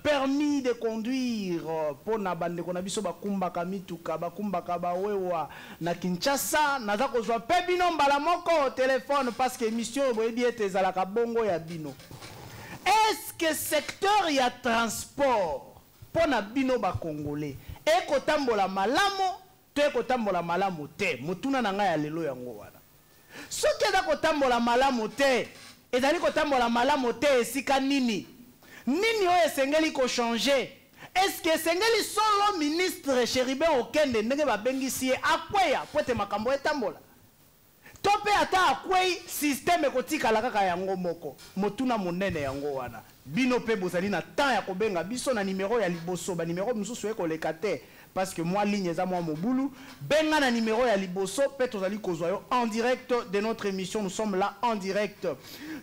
permis de conduire pona bande kona biso bakumbaka mituka bakumbaka bawewa na Kinshasa naza kozwa pe bino mbala moko téléphone parce que émission boyebi ete ezalaka bongo ya bino. Est-ce que secteur ya transport pona bino ba congolais ekotambola malamo to ekotambola malamo te mutuna na ngai ya lelo yango wana soki eza kotambola malamo te ezali kotambola malamo te esika nini oyo esengeli ko changer? Est-ce que esengeli solo ministre Chéribin Okende ndenge babengisi ye akweya po ete makambo etambola to mpe ata akwei systeme ekotikala kaka yango moko motuna monene yango wana? Bino pe bozali na temps ya kobenga biso na numéro ya liboso ba numéro mususu ekoleka te parce que moi ligne eza moi mobulu benga na numéro ya liboso pe tozali kozwa yo en direct de notre émission. Nous sommes là en direct.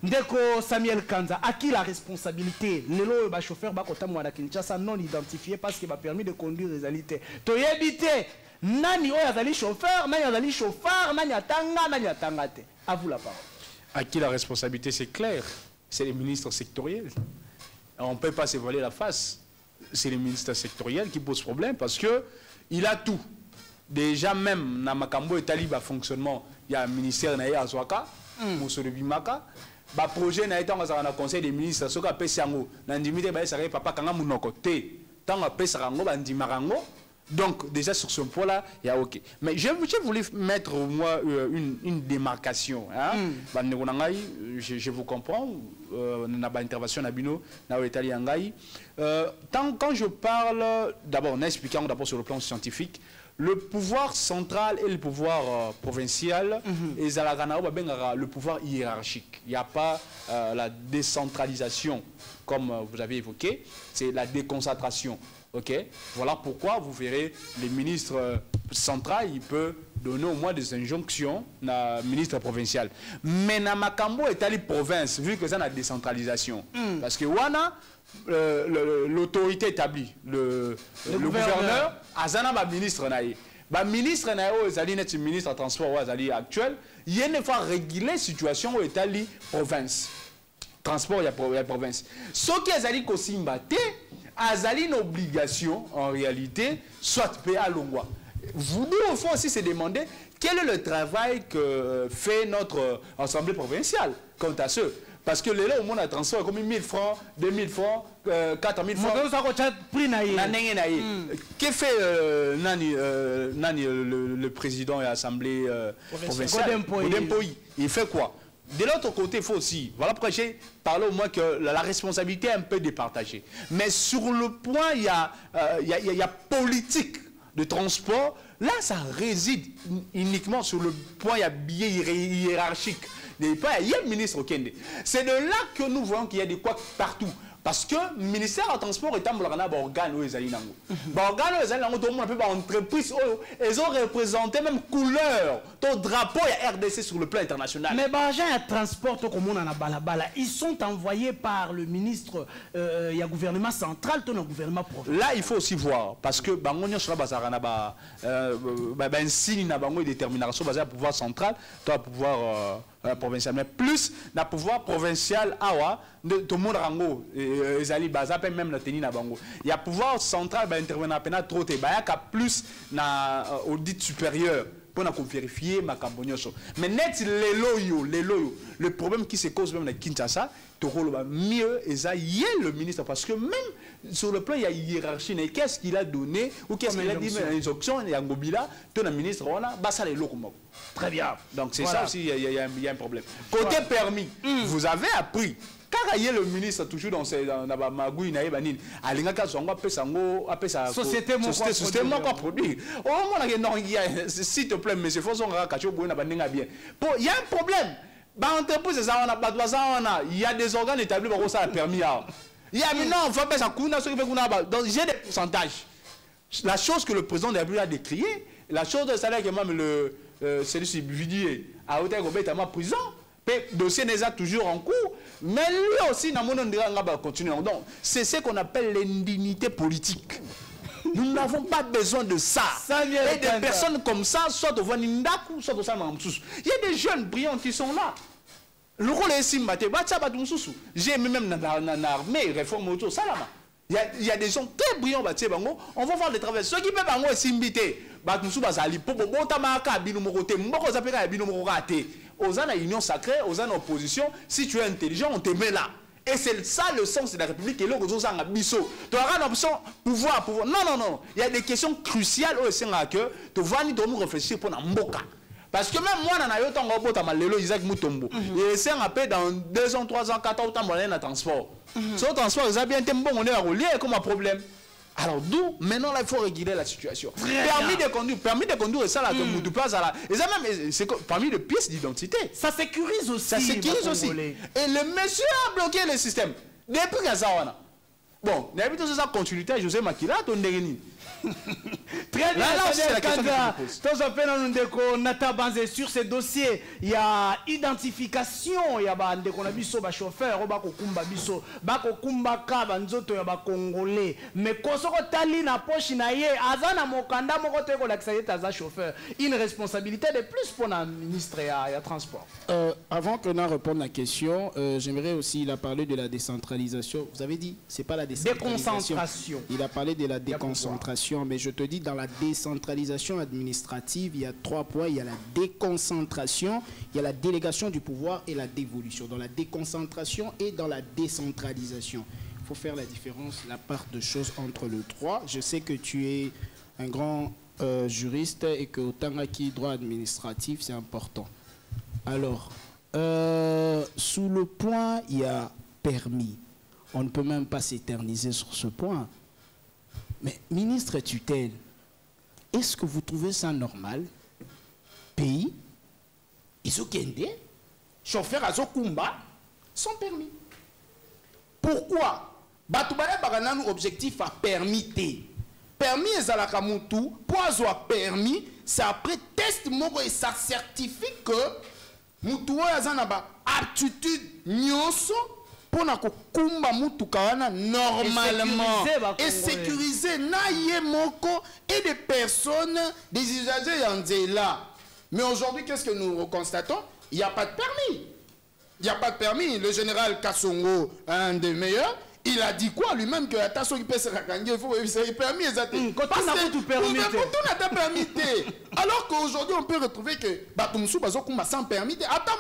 Ndeko Samuel Kanza, à qui la responsabilité? Lelo ba chauffeur ba kotamwa na Kinshasa non identifié parce que ba permis de conduire réalité to yebite nani oyo azali chauffeur nani atanga te. À vous la parole. À qui la responsabilité? C'est clair. C'est les ministres sectoriels. On ne peut pas se voiler la face. C'est les ministres sectoriels qui posent problème parce qu'il a tout. Déjà même, dans Makambo et Taliba fonctionnement, il y a un ministère à Azwaka, Moussou Bimaka. Le projet n'a été dans le conseil des ministres, ce qu'on appelle Sango. Nandimite, ça arrive papa Kanga Mounoko. Tant appelle Sarango, Bandimarango. Donc, déjà sur ce point-là, il y a OK. Mais je voulais mettre moi une démarcation. Hein? Je vous comprends. Intervention quand je parle, d'abord en expliquant d'abord sur le plan scientifique, le pouvoir central et le pouvoir provincial, et le pouvoir hiérarchique. Il n'y a pas la décentralisation, comme vous avez évoqué, c'est la déconcentration. Ok, voilà pourquoi vous verrez les ministres centraux, il peut donner au moins des injonctions na ministre provincial. Mais na makambo est allé province, vu que ça la décentralisation. Parce que wana l'autorité établie, le gouverneur, azana ba ministre naïe. Ba ministre naïe ezali net ministre transport azali actuel, il y a une fois réguler la situation au établi province. Transport il y a province. Ce qui ezali ko simbate azali une obligation en réalité soit payer à Longwa. Vous nous au fond aussi se demander quel est le travail que fait notre assemblée provinciale quant à ce. Parce que les là au monde a transport comme 1000 francs, 2000 francs, 4000 francs. Que fait le président de l'assemblée provinciale? Il fait quoi? De l'autre côté, il faut aussi, voilà pourquoi j'ai parlé au moins que la responsabilité est un peu départagée. Mais sur le point, il y a politique de transport, là ça réside uniquement sur le point, il y a biais hiérarchique. Il y a un ministre au Kende. C'est de là que nous voyons qu'il y a des couacs partout. Parce que le ministère du Transport est un organe où ils allaient dans organe où ils allaient dans tout le monde peut entreprise ils ont représenté même couleur ton drapeau il y a RDC sur le plan international. Mais bagage à transport comme on en a balabala ils sont envoyés par le ministre il y a gouvernement central ton gouvernement provincial. Là il faut aussi voir parce que bangonio sur la bazarana un signe na bango détermination basé à pouvoir central toi pouvoir provincial mais plus na pouvoir provincial awa de tout le monde rango ezali bazape même na tenir na bango il y a pouvoir central ba intervenir à peine trop te ba ya plus na audit supérieur pour na vérifier ma cambonioso mais net les loyo le problème qui se cause même na Kinshasa tokoloba mieux eza le ministre parce que même sur le plan il y a hiérarchie mais qu'est-ce qu'il a donné ou qu'est-ce qu'il a dit mais les options il y a ngobila ton ministre ona basa les loko. Très bien. Donc c'est ça aussi, il y a un problème. Côté permis, vous avez appris. Car il y a le ministre toujours dans la magouille, société mon produit. S'il te plaît, monsieur, il y a un problème. Il y a des organes établis pour ça permis. Il y a maintenant, on fait ça, donc j'ai des pourcentages. La chose que le président de la République a décriée, la chose de salaire que même celui-ci Vidier a été en prison, le dossier n'est toujours en cours, mais lui aussi, continuer. Donc, c'est ce qu'on appelle l'indignité politique. Nous n'avons pas besoin de ça. Et des personnes comme ça, soit au Vanindaku, soit au Sanamsus. Il y a des jeunes brillants qui sont là. Le rôle est simbaté. J'ai même dans l'armée, réforme auto, salama. Il y a des gens très brillants, on va voir le travail. Ceux qui peuvent s'imiter, aux ans union sacrée, aux ans opposition, si tu es intelligent, on te met là. Et c'est ça le sens de la République. Et là, tu as une option pouvoir. Non. Il y a des questions cruciales au sein de que tu vas nous réfléchir pour Mboka. Parce que même moi, Isaac Mutombo, et c'est un peu dans 2 ans, 3 ans, 4 ans, on a un transport. Ce transport, ils ont bien été bon, on est à rouler comme un problème. Alors d'où maintenant là il faut réguler la situation. Permis de conduire ça là que tu passes à la. Et ça même c'est parmi les pièces d'identité. Ça sécurise aussi. Ça sécurise aussi. Et le monsieur a bloqué le système. Depuis que ça on a. Bon, il y a tout ça continuité José Makila ton dernier. Très bien, c'est la question que je pose. Sur ces dossiers, il y a identification, il y a des chauffeurs, Congolais. Mais une responsabilité de plus pour le ministre et transport. Avant que nous répondions à la question, j'aimerais aussi, il a parlé de la décentralisation. Vous avez dit, c'est pas la décentralisation. Il a parlé de la déconcentration. Mais je te dis, dans la décentralisation administrative, il y a 3 points. Il y a la déconcentration, il y a la délégation du pouvoir et la dévolution. Dans la déconcentration et dans la décentralisation. Il faut faire la différence, la part de choses entre les 3. Je sais que tu es un grand juriste et que autant qui droit administratif, c'est important. Alors, sous le point, il y a permis. On ne peut même pas s'éterniser sur ce point. Mais ministre tutelle, est-ce que vous trouvez ça normal? Pays, ils ont chauffeur à Zokumba, sans permis. Pourquoi? bato bayebaka nanu objectif a permis te. Permis ezalaka mutu pour avoir permis, c'est après test moko et ça certifie que mutu oyo aza na ba aptitude nyonso pour na kokumba mutu kawana normalement et sécuriser na ye moko et des personnes, des usagers en là. Mais aujourd'hui, qu'est-ce que nous constatons? Il n'y a pas de permis. Il n'y a pas de permis. Le général Kassongo, un des meilleurs, il a dit quoi lui-même que la tasse qui peut se raconter, il faut le permis. Quand on a tout permis. Alors qu'aujourd'hui, on peut retrouver que Batumsou Bazokumba sans permis. Attends,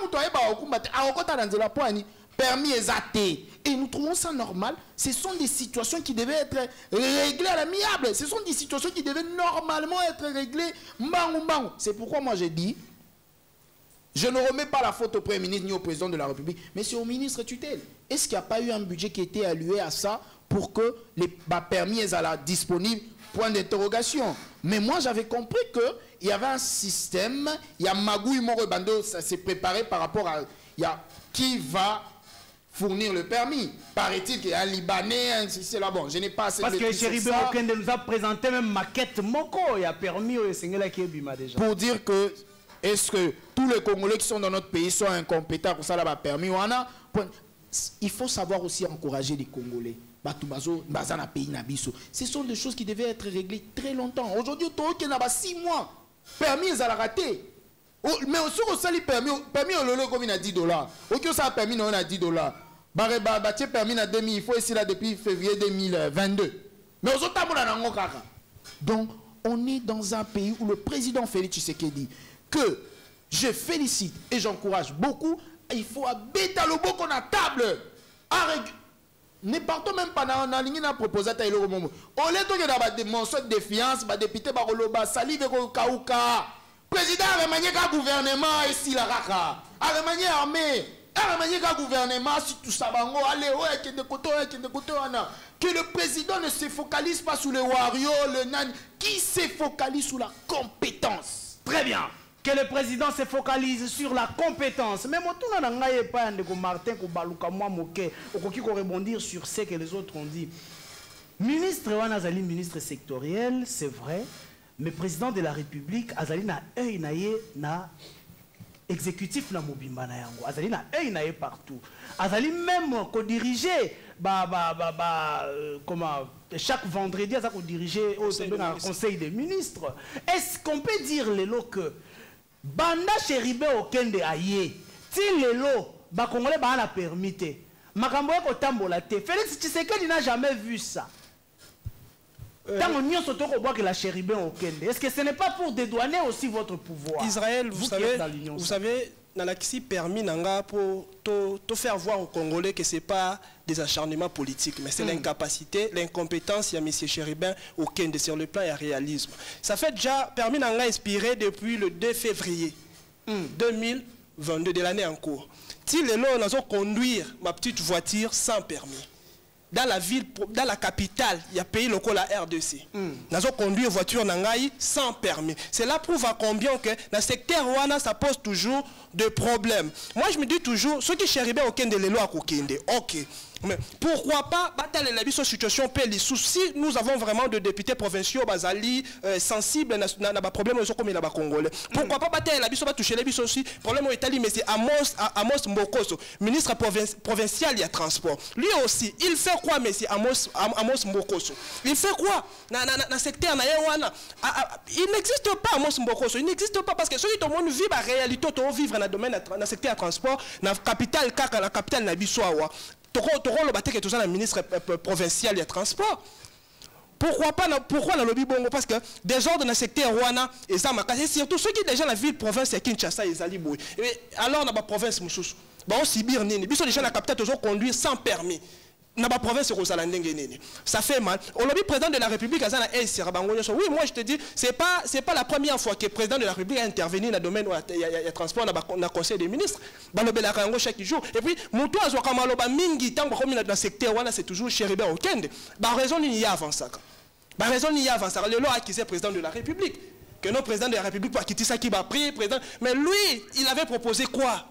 permis exaté. Et nous trouvons ça normal. Ce sont des situations qui devaient être réglées à l'amiable. Ce sont des situations qui devaient normalement être réglées. C'est pourquoi moi j'ai dit, je ne remets pas la faute au Premier ministre ni au Président de la République, mais c'est au ministre tutelle. Est-ce qu'il n'y a pas eu un budget qui était alloué à ça pour que les permis soient disponibles? Point d'interrogation. Mais moi j'avais compris qu'il y avait un système, il y a Magouille Morobando, ça s'est préparé par rapport à qui va fournir le permis. Paraît-il qu'il y a un Libanais, c'est là bon, je n'ai pas assez de parce que Chéribé Okende nous a présenté même maquette Moko, il y a permis au Sengela qui est bima déjà. Pour dire que, est-ce que tous les Congolais qui sont dans notre pays sont incompétents pour ça là, permis ou il faut savoir aussi encourager les Congolais. Ce sont des choses qui devaient être réglées très longtemps. Aujourd'hui, il y a 6 mois. Permis, ils ont raté. Mais aussi, on permis comme il a $10. Ok, ça a permis, on a $10. Permis à 2000, il faut ici là depuis février 2022. Mais aux autres, donc, on est dans un pays où le président Félix Tshisekedi, que je félicite et j'encourage beaucoup, il faut habiter le beau qu'on a table. Ne partons même pas dans la ligne proposée à Ilo Momo. On est dans des mentions de défiance, des députés, des salive, président a remanié le gouvernement ici la raka. A remanié l'armée. A remanié le gouvernement si tout ça va aller que le président ne se focalise pas sur le wario, le nan, qui se focalise sur la compétence. Très bien. Que le président se focalise sur la compétence. Mais moi, tout le monde n'a pas de Martin Koubalouka, moi, Moké, qui rebondir sur ce que les autres ont dit. Ministre Wanazali, ministre sectoriel, c'est vrai. Mais président de la République, Azali na œil na exécutif na mobimba na yango. Azali na œil na partout. Azali même qu'on dirigeait chaque vendredi, Azali qu'on dirigeait au Conseil des ministres. Est-ce qu'on peut dire lelo que Banda Chéribé Okende aye, ti lelo ba Congolais ba na permité. Makambo ko tambola te. Félix Tshisekedi n'a jamais vu ça. Est-ce que ce n'est pas pour dédouaner aussi votre pouvoir? Israël, vous savez, Nanaxi permis Nanga pour te faire voir aux Congolais que ce n'est pas des acharnements politiques, mais c'est l'incapacité, l'incompétence, il y a M. Chéribin Okende sur le plan et réalisme. Ça fait déjà permis Nanga inspiré depuis le 2 février 2022 de l'année en cours. Si les lots nous ont conduire ma petite voiture sans permis. Dans la ville, dans la capitale, il y a pays local la RDC. Nous avons conduit une voiture Nangaï sans permis. Cela prouve à combien que dans le secteur Rwanda, ça pose toujours des problèmes. Moi, je me dis toujours, ceux qui chéribent au Kende, les lois à Kende, ok. Mais pourquoi pas batailler la situation si nous avons vraiment des députés provinciaux Bazali sensibles à des problèmes comme il a Congolais. Pourquoi pas batailler la biso toucher les biso aussi problème au Italie mais c'est Amos Mbokoso, ministre provincial il y a transport. Lui aussi, il fait quoi mais c'est Amos Mbokoso. Il fait quoi dans secteur na Yewana. Il n'existe pas Amos Mbokoso, il n'existe pas parce que ceux qui tout le monde vit la réalité to vivre dans le domaine dans secteur transport, dans capitale kaka la capitale na biso awa. Le ministre provincial et transport. Pourquoi le lobby bongo? Parce que des ordres dans le secteur Rwanda et ça m'a cassé surtout ceux qui déjà la ville province et Kinshasa et Zaliboui. Alors dans la province Moussous, on Sibir nini, biso déjà la capitale toujours conduire sans permis. Dans la province ça fait mal. Au lobby président de la République oui, moi je te dis, c'est pas la première fois que le président de la République a intervenu dans le domaine où il y a transport dans le conseil des ministres. Chaque jour. Et puis, dans le secteur, c'est toujours Chéribé Okende. Raison il y a avant ça. Raison il y a avant ça. Le loi accusé le président de la République. Que notre président de la République pour quitter ça qui va prier, président. Mais lui, il avait proposé quoi?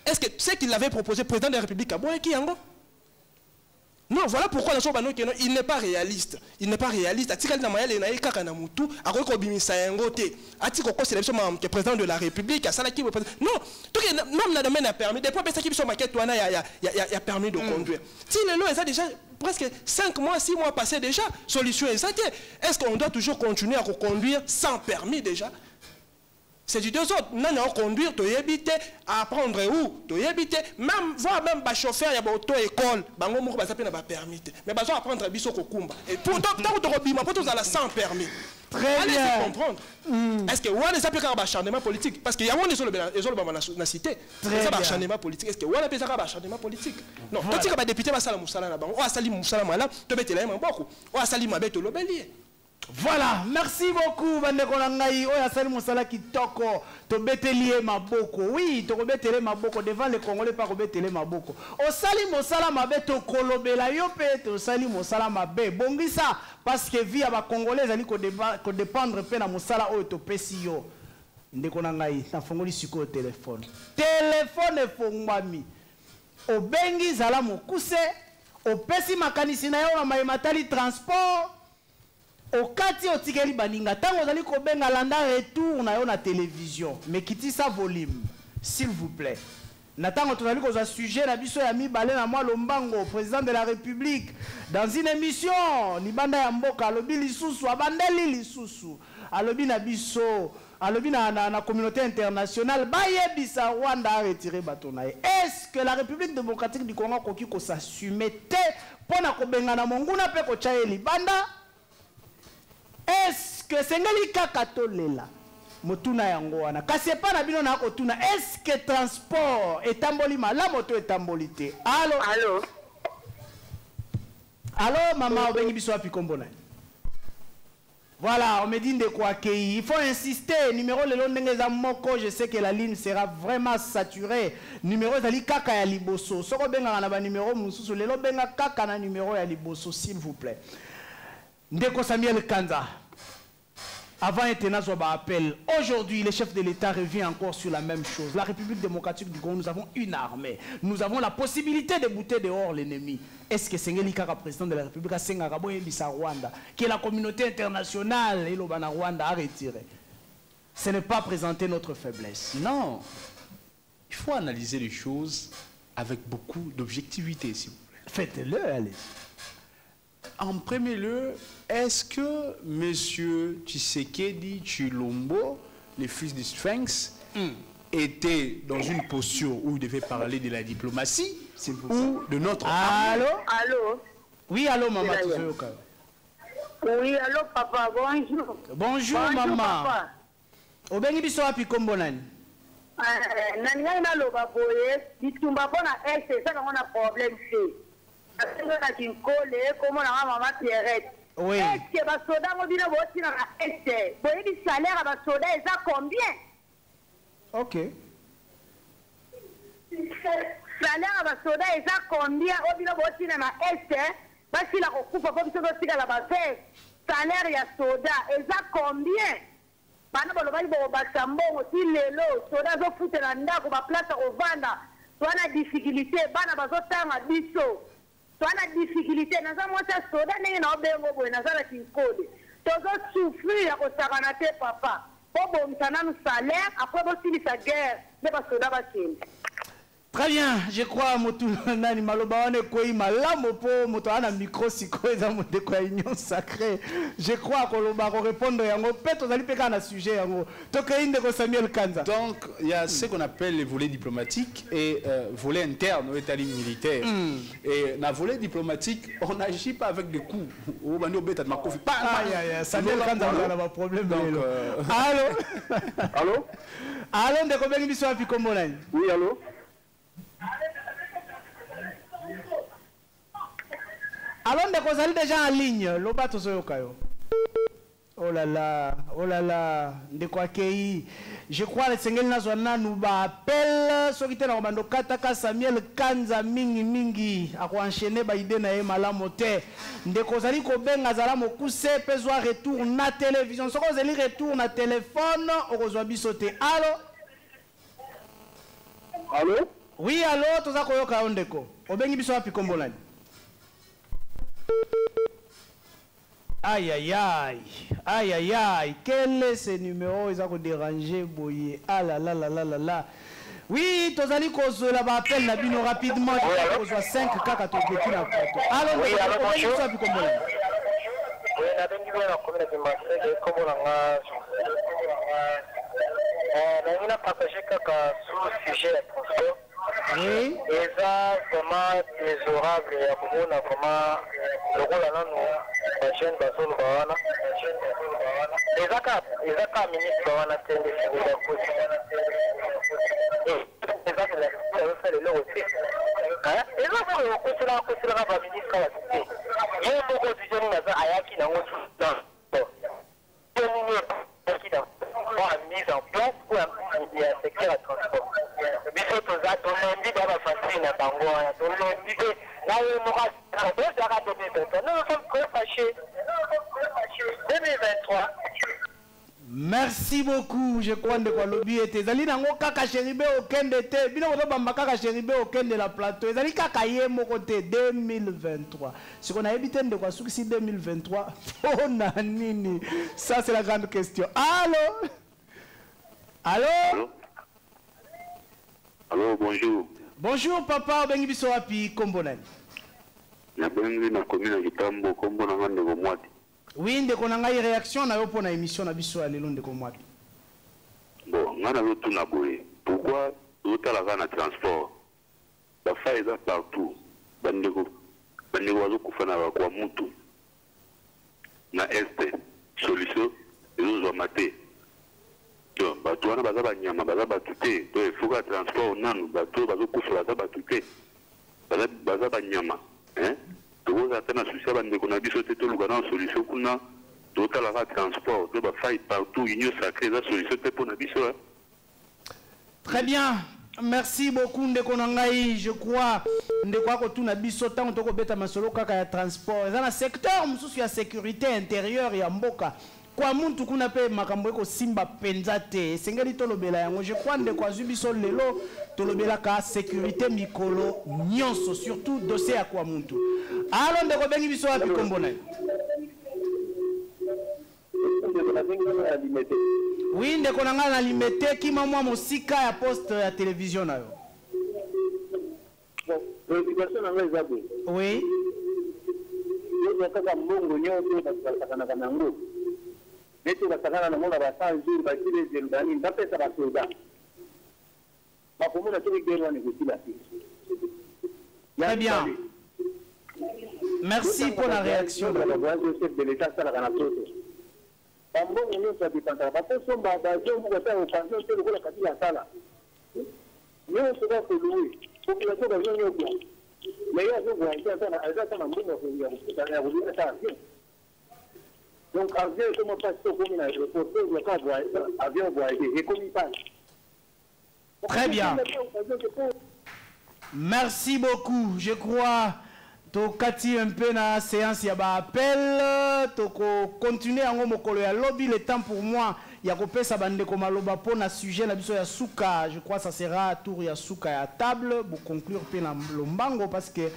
Est-ce que c'est qu'il avait proposé président de la République à Boyaki Yango? Non, voilà pourquoi il n'est pas réaliste. Il n'est pas réaliste. Atikali na mayele na ekaka na mutu, akoki kobimisa yango te. Atiko ko c'est le président de la République, asalaki non, tout même na domaine a permis des fois ça qui sont maquette wana ya permis de conduire. Si le lot est déjà presque 5 mois, 6 mois passés déjà, solution est ça. Est-ce qu'on doit toujours continuer à conduire sans permis déjà? C'est du deux autres. Nous allons conduire, tu éviter, apprendre où, tu éviter, même voir même les chauffeurs, il y a auto-école, bango moko ba sapena ba permis. Mais bazo apprendre biso kokumba. Et pour tant que tu robima, pour tous à la sans permis. Très bien. Allez comprendre. Est-ce que on les applique à acharnement politique? Parce qu'il y a on sur la cité. C'est ça acharnement politique. Est-ce que on appelle ça acharnement politique? Non. Quand tu es député, va sala musala na bango. O asali musala mala, to betela yema boko. O asali mabeto lobeli. Voilà, merci beaucoup bandeko na ngai oya sali mosala kitoko to betelie maboko. Oui, to betele maboko devant les Congolais pas betele maboko. O sali mosala mabe to kolobela yo pe to sali mosala mabe. Bongisa parce que via ba Congolais ali ko dépendre pe na mosala oyo to pesi yo. Ndeko na ngai na fongoli siko téléphone. Téléphone efongwami. O bengi zala mokuse, o pesi makanisi na yo na maimatali transport. Au kati otikeli baninga tango ozali ko benga landa retour na yo na télévision mais kiti sa volume s'il vous plaît na tango tozali ko za sujet na biso ya mibale na mwa Lombango président de la République dans une émission libanda ya mboka alobi lisusu abandeli lisusu alobi na biso alobi na communauté internationale bayebisa Rwanda a retiré bato na ye. Est-ce que la République démocratique du Congo koki ko s'assumer te pona ko benga na monguna pe ko chaye libanda? Est-ce que Sengeli Kakatolela Motuna yango wana kasi pa na bino na kotuna est-ce que transport etamboli mala moto etambolité? Allô? Allô? Allô maman obengi biso api kombona. Voilà, on me dit de quoi qu'il faut insister numéro le long ndenge moko, je sais que la ligne sera vraiment saturée. Numéro zali kaka ya liboso. Soko benga na ba numéro mususu lelo benga kaka na numéro ya liboso s'il vous plaît. Ndeko Samuel Kanza, avant Etenazo appel, aujourd'hui le chef de l'État revient encore sur la même chose. La République démocratique du Congo, nous avons une armée. Nous avons la possibilité de bouter dehors l'ennemi. Est-ce que Sengeli Kaka, président de la République, a Sengagabo et Bisa Rwanda, que la communauté internationale et l'Obana Rwanda a retiré? Ce n'est pas présenter notre faiblesse. Non. Il faut analyser les choses avec beaucoup d'objectivité, s'il vous plaît. Faites-le, allez. En premier lieu, est-ce que M. Tshisekedi Tshilombo, le fils du Sphinx, était dans une posture où il devait parler de la diplomatie ou de notre... Allô? Allô? Oui, allô, maman. Oui, allô, papa, bonjour. Bonjour, maman. Papa. Obengi biso api kombo nani? Nani na loba boye, bitumba bona ese, ça on a problème c'est. Oui. Est-ce que les soldats vont dire que le salaire des soldats est à combien? Ok. Le salaire des soldats est à combien? Parce qu'il a recoupé comme ça, le salaire des soldats est à combien? Bana balobai bo basambongo ti lelo soda zo futela ndako ba place au vanda twana difficulté bana bazotanga biso twana difficulté naza mwasa soda ndenge na obengo boye nazala kinkode tozo souffrir ya kosakana te papa po bomsana no salaire après bosilisa guerre ne basoda bakende. Très bien, je crois que nani maloba wane koi malamo po moto ana micro siko eza mote kwa union sacrée. Je crois que loba ko répondre yango peto zali peka na sujet yango. To kainde ko Samuel Kanza. Donc il y a ce qu'on appelle les volets diplomatiques et volets internes au état militaire. Et dans volet diplomatique, on n'agit pas avec des coups. Au bando beta de makofi. Samuel Kanza on a un problème. Allô? Allô? Allô ndeko bengi biso api kombo nani? Oui, allô? Alors, vous allez déjà en ligne. Lobato Soyokayo. Oh là là, de quoi qu'il je crois que Sengel Nazwana nous appelle. Ce qui est dans le Kataka Samuel Kanza mingi à enchaîner Baïdé na Malamote. De Kozali Koben Azala Mokuse Pezoa retour na télévision. Ce qu'on a retour na téléphone. Orozoabi sauté. Allô? Allô? Oui, allô, tout ça Koyoka Ondeko. Obengi biso api kombolani. Aïe aïe aïe, aïe aïe aïe, quel est ce numéro? Ils ont dérangé Boye. Ah là là là là là là. Oui, Tozali Kozo là bas appelle Nabino rapidement. Il y a 5 kaka to petit na photo. Allons, oui, alors bonjour. Oui, on a partagé quelques sujets de transport. Oui. Et ça, vraiment désorable. Et on a vraiment le rôle à nous, la chaîne Basson Bawana. Et ça, quand ministre Bawana tient des figures d'approche. Et ça, c'est la fait le lot aussi. Et ça, c'est le côté là, la ministre va citer. Il y a beaucoup de gens qui ont Ayaki dans le mise en place pour un secteur de transport. Mais c'est tout ça, on a dit dans la facile, on a dit que là, on aura nous sommes très fâchés. 2023. Merci beaucoup. Je crois que le lobby était. Zali nango kaka chéribe au kende te. Bino ko bamba kaka chéribe au kende la plateau. Zali kaka ye mo côté 2023. Ce qu'on a évité de quoi sous 2023. Oh nanini. Ça c'est la grande question. Allô? Allô? Allô, bonjour. Bonjour papa, bengi biso wapi Kombonani. Na bengi na commune Kitambo Kombo na ngande ko mwati. Oui, ndeko na ngai réaction na yo pona émission na biso ya lelo ndeko mwati. Bon, ngana lo tuna boye. Pourquoi l'hôtel a na transport? La faille est partout. Bandeko wazo kufana kwa mtu. Na este solution ezo mate. Donc, bato wana baza banyama baza batute. Donc, il faut que transport nanu bato bazo kufala baza batute. Baza banyama, hein? Donc, ça tena souci bandeko na biso te to lugana solution kuna. Tota la transport, to ba faille partout, union sacrée la solution te pour na biso. Très bien. Merci beaucoup ndeko na ngai. Je crois ndeko ko tuna biso tango to ko beta masolo kaka ya transport. Dans le secteur mususu ya sécurité intérieure ya mboka. Kwa muntu kuna pe makambo eko simba penza te. Sengeli tolobela yango. Je crois ndeko azubiso lelo tolobela ka sécurité mikolo nyonso surtout dossier ya kwa muntu. Alors ndeko bengi biso wapi Kombona? Oui, ndeko na nga na limete kima mwa mosika ya poste ya télévision na yo. Oui. Très bien. Merci pour la réaction. Très bien. Merci beaucoup. Je crois que un peu dans la séance, il y a un appel. Continuer à lobby. Le temps pour moi, il y a un sujet souka. Je crois que ça sera à tour ya souka à table pour conclure l'ombango parce que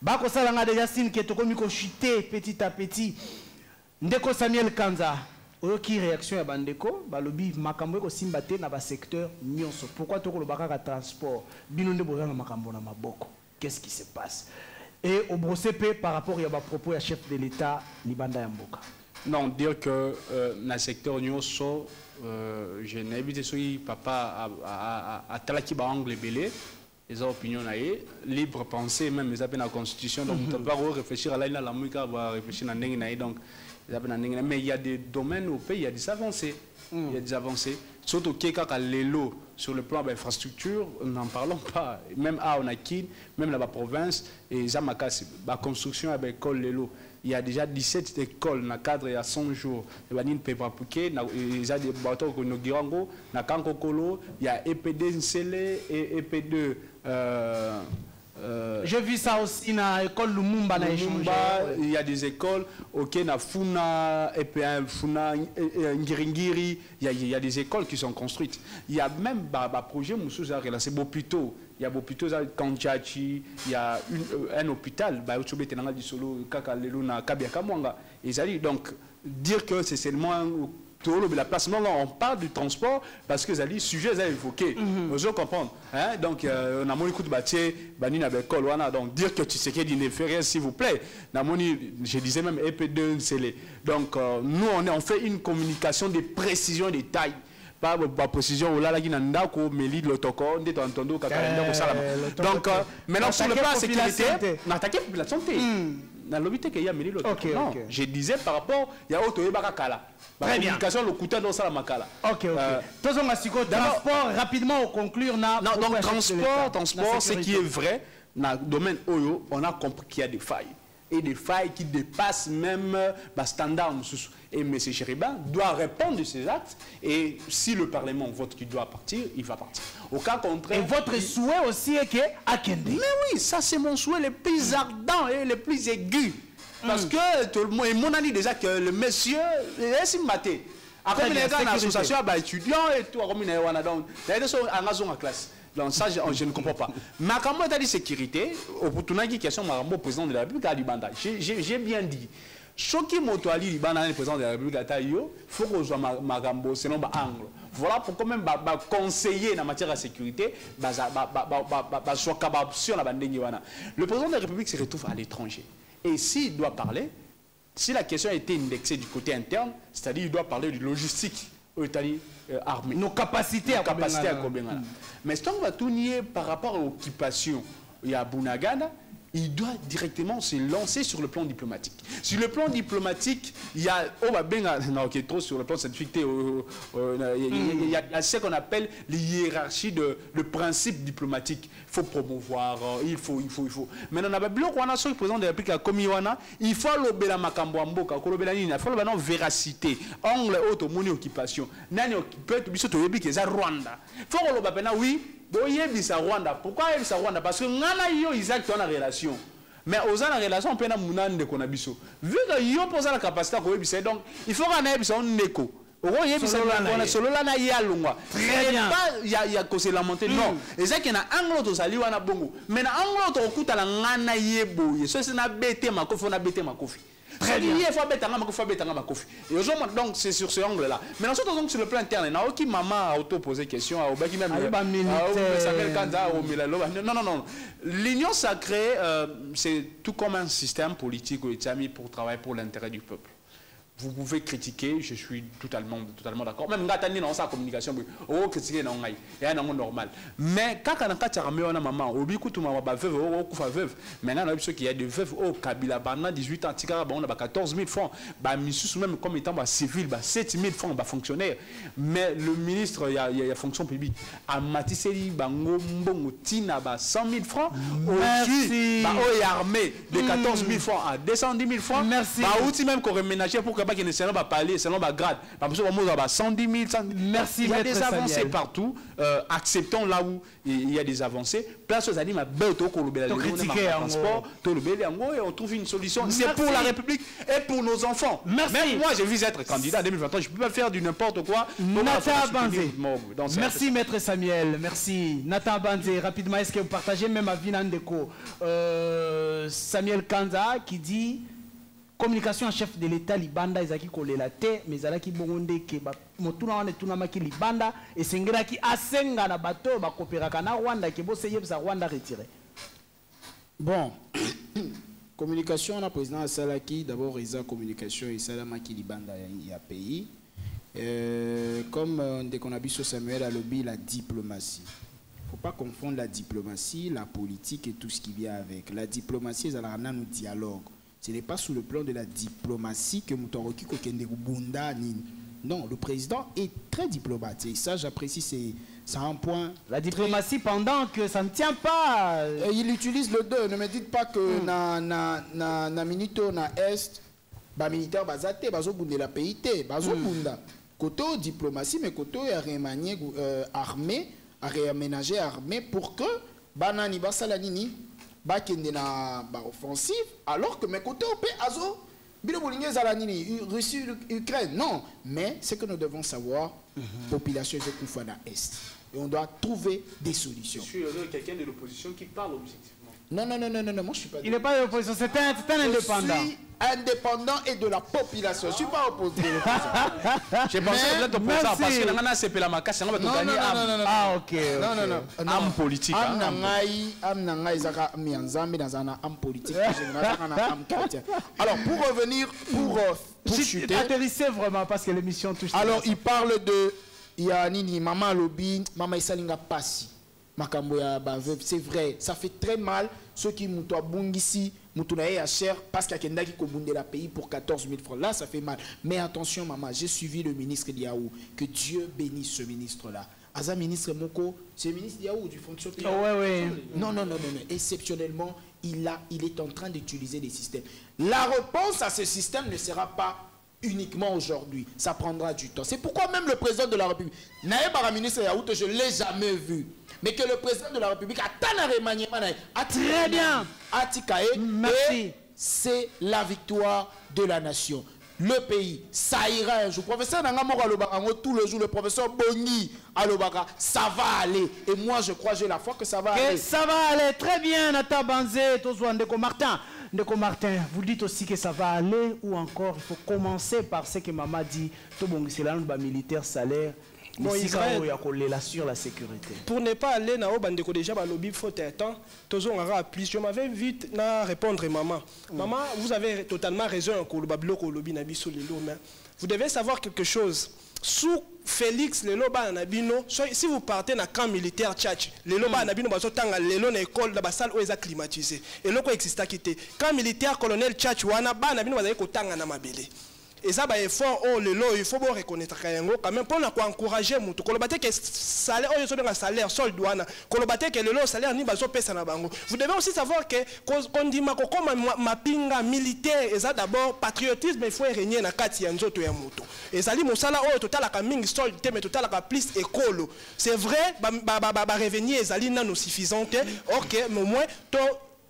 bako salanga déjà signe qui est chuté petit à petit. Ndeko Samuel Kanza. Qui réaction à Bandeko, balobi makambo ko simbate na ba secteur nyonso. Pourquoi to ko lobaka transport binonde bozanga makambo na maboko? Qu'est-ce qui se passe? Et au BROCP par rapport à propos à chef de l'État Libanda Yamboka. Non, dire que dans le secteur nyonso, je n'ai pas dit papa à talaki ba angle belé. Les opinions libre pensée même les appels à la constitution donc on va réfléchir à la musique va réfléchir à n'engue donc mais il y a des domaines au pays il y a des avancées il y a des avancées surtout qu'à l'élo sur le plan de l'infrastructure n'en parlons pas même à Onakine même dans la province et Zamakasi la construction avec l'école l'élo il y a déjà 17 écoles dans le cadre il y a 100 jours il y a des bateaux qui nous na Kankokolo il y a EPD Nsele et EP2 J'ai vu ça aussi dans l'école Lumumba. Il y a des écoles, ok, na Funa, et puis Funa, Ngiringiri, il y a des écoles qui sont construites. Il y a même un projet, c'est Bopito. Il y a Bopito, Kanchachi, il y a un hôpital, donc dire que c'est seulement la place, non, on parle du transport parce que les sujets sont évoqués. Vous comprenez. Hein? Donc, on a mon écoute donc dire que tu sais qu'il y a une référence, s'il vous plaît. Je disais même EP2, c'est les. Donc, nous, on fait une communication de précision et de taille. Pas de précision, là, il y a un d'accord, mais il y a l'autocor, on a entendu. Donc, maintenant, sur le plan sécurité, on attaque la population. Dans l'obité qu'il y a non, je disais par rapport il y a autre bakala. La communication le couteau dans ça la makala. OK. Transport rapidement au conclure non donc transport ce qui est vrai dans le domaine Oyo, on a compris qu'il y a des failles et des failles qui dépassent même le standard. Et M. Chériba doit répondre de ces actes et si le Parlement vote qu'il doit partir, il va partir. Au cas contraire... Et votre souhait aussi est qu'Akende. Mais oui, ça c'est mon souhait le plus ardent et le plus aigu. Parce que tout le monde, et mon ami déjà que le monsieur, est maté. Après, il y a une association d'étudiants et tout, il y a une classe. Donc ça, je ne comprends pas. Mais quand moi, tu as dit sécurité, au tournant qui question, le président de la République a dit Banda. J'ai bien dit. Choki Motoali, le président de la République, il faut que je sois Magambo, sinon angle. Voilà pourquoi même conseiller en matière de sécurité, soit capable sur la bande. Le président de la République se retrouve à l'étranger. Et s'il doit parler, si la question a été indexée du côté interne, c'est-à-dire qu'il doit parler de logistique, c'est-à-dire armée. Nos capacités à Kobengana. Mais si on va tout nier par rapport à l'occupation, il y a Bunagana, il doit directement se lancer sur le plan diplomatique. Sur le plan diplomatique, il y a trop sur le plan scientifique, il y a ce qu'on appelle les hiérarchies de le principe diplomatique. Il faut promouvoir, il faut. Mais on a bien qu'on a sur le président de la République comme il faut l'obéla makamboambo, il faut l'obéla véracité, angle autre moni occupation. Nani occupé tout biso to yebi que ça Rwanda. Faut l'obéla oui. Rwanda. Pourquoi il Rwanda? Parce que nous avons une relation. Mais aux en relation, on peut avoir une relation. Vu que nous avons la capacité de donc il faut qu'on ait une écho. Très bien. Il y a lamenté. Non. Et ça qu'il y a un autre sali wana bongo. Mais un autre coup à la ngana yebo. Ça c'est na bête ma kofi, na bête ma kofi. Très bien. Donc c'est sur ce angle-là. Mais ensuite, donc, sur le plan interne, il y a aucun maman a auto-posé question à Obaki même. Non. L'union sacrée, c'est tout comme un système politique où il est mis pour travailler pour l'intérêt du peuple. Vous pouvez critiquer, je suis totalement d'accord. Même Gatani dans sa communication, oh critiquer non ngai, et un normal. Mais quand on a carrément une maman, au biku tout ma veuve, au kufa veuve. Maintenant on a vu qu'il y a des veuves au Kabila Bana 18 ans, tika on a 14 000 francs. Bah missus même comme étant civil, 7 000 francs bah fonctionnaire. Mais le ministre il y a fonction publique. À Matiseli bango mbongo tina 100 000 francs. Merci. Bah au armée de 14 000 francs à 210 000 francs. Merci. Bah outil même qu'on reménager pour que qui ne selon pas parler, selon pas grade. Parce que 110 000, merci. Il y a des avancées partout. Acceptons là où il y a des avancées. Place aux animaux, transport, et on trouve une solution. C'est pour la République et pour nos enfants. Merci. Même moi, je vise être candidat en 2023. Je ne peux pas faire du n'importe quoi. Nathan Banzé. Merci, Maître Samuel. Merci. Nathan Banzé, rapidement, est-ce que vous partagez même à Vinandeko Samuel Kanza qui dit communication en chef de l'État libanda ezaki kolela te mais ezalaki bongonde ke motuna wana tunamaki libanda esengelaki asenga na bato bakoperaka na Rwanda ke boseyebisa Rwanda retiré. Bon, communication na président Salaki d'abord eza communication et salamaki libanda ya pays comme dès qu'on a vu sur Samuel Alobi la diplomatie. Faut pas confondre la diplomatie, la politique et tout ce qui vient avec. La diplomatie c'est un dialogue. Ce n'est pas sous le plan de la diplomatie que Moutoroki Kokende Bunda. Non, le président est très diplomatique. Ça, j'apprécie, c'est un point. La diplomatie pendant que ça ne tient pas. Il utilise le deux. Ne me dites pas que na minito na est, ba militaire bazate, bazo bunde la PIT, bazo bunda. Côté diplomatie, mais côté armée, à réaménager armée pour que banani basalanini. bakende na ba offensive alors que mes côtés au pays azo bilo bolinge zalanini Russie Ukraine non mais c'est que nous devons savoir population de Koufana Est et on doit trouver des solutions. Je suis quelqu'un de l'opposition qui parle objectivement. Non, moi je suis pas. Il n'est pas de l'opposition, c'est un indépendant. Je suis indépendant et de la population. Je ne suis pas opposé. J'ai pensé que vous êtes opposant parce que nous avons CP la macasse, nous avons gagné. Ah, ok. Non. Âme politique. Âme politique. Alors, pour revenir, pour chuter. Atterrissez vraiment parce que l'émission touche. Alors, il parle de. Il y a Nini, Maman Lobby, Maman Isalinga Passi. C'est vrai, ça fait très mal ceux qui m'ont ici, à cher parce qu'il y a quelqu'un qui a la pays pour 14 000 francs. Là, ça fait mal. Mais attention, maman, j'ai suivi le ministre Diaou. Que Dieu bénisse ce ministre-là. Aza ministre Moko, c'est le ministre Diaou du fonction publique. Non. Exceptionnellement, il est en train d'utiliser des systèmes. La réponse à ce système ne sera pas uniquement aujourd'hui. Ça prendra du temps. C'est pourquoi même le président de la République, Naïba ministre Yaout, je ne l'ai jamais vu. Mais que le président de la République a très bien. Merci. C'est la victoire de la nation. Le pays, ça ira un jour. Professeur Nangamoro Alobaka, tout le jour, le professeur Boni Alobaka, ça va aller. Et moi, je crois, j'ai la foi que ça va aller. Ça va aller très bien, Nata Banzé, Tozo Martin. Ndeko Martin, vous dites aussi que ça va aller ou encore il faut commencer par ce que maman dit, tout bon, c'est là le militaire salaire. Bon, Israël, sur la sécurité. Pour ne pas aller dans le déjà, lobby faut temps. Je m'avais vite à répondre maman. Maman, vous avez totalement raison. Vous devez savoir quelque chose. Sous Félix, le loba nabino, si vous partez dans le camp militaire tchatch, le loba nabino bazotanga lelo na école dans la salle où ils ont climatisé. Et loko exista kité. Camp militaire colonel tchatch wana ba nabino bazali kotanga na mabele. Et ça, bah, effort, il faut reconnaître quand même pour encourager les gens. Que salaire, salaire, solde douane, que le salaire ni bazo pesa na bango. Vous devez aussi savoir que quand dit comme ma pinga militaire, et ça d'abord patriotisme, il faut régner na kati ya nzoto ya moto. Et ça li mosala total la mingi solde mais total la plus écolo. C'est vrai, revenir et ça li non suffisant. OK, mais au moins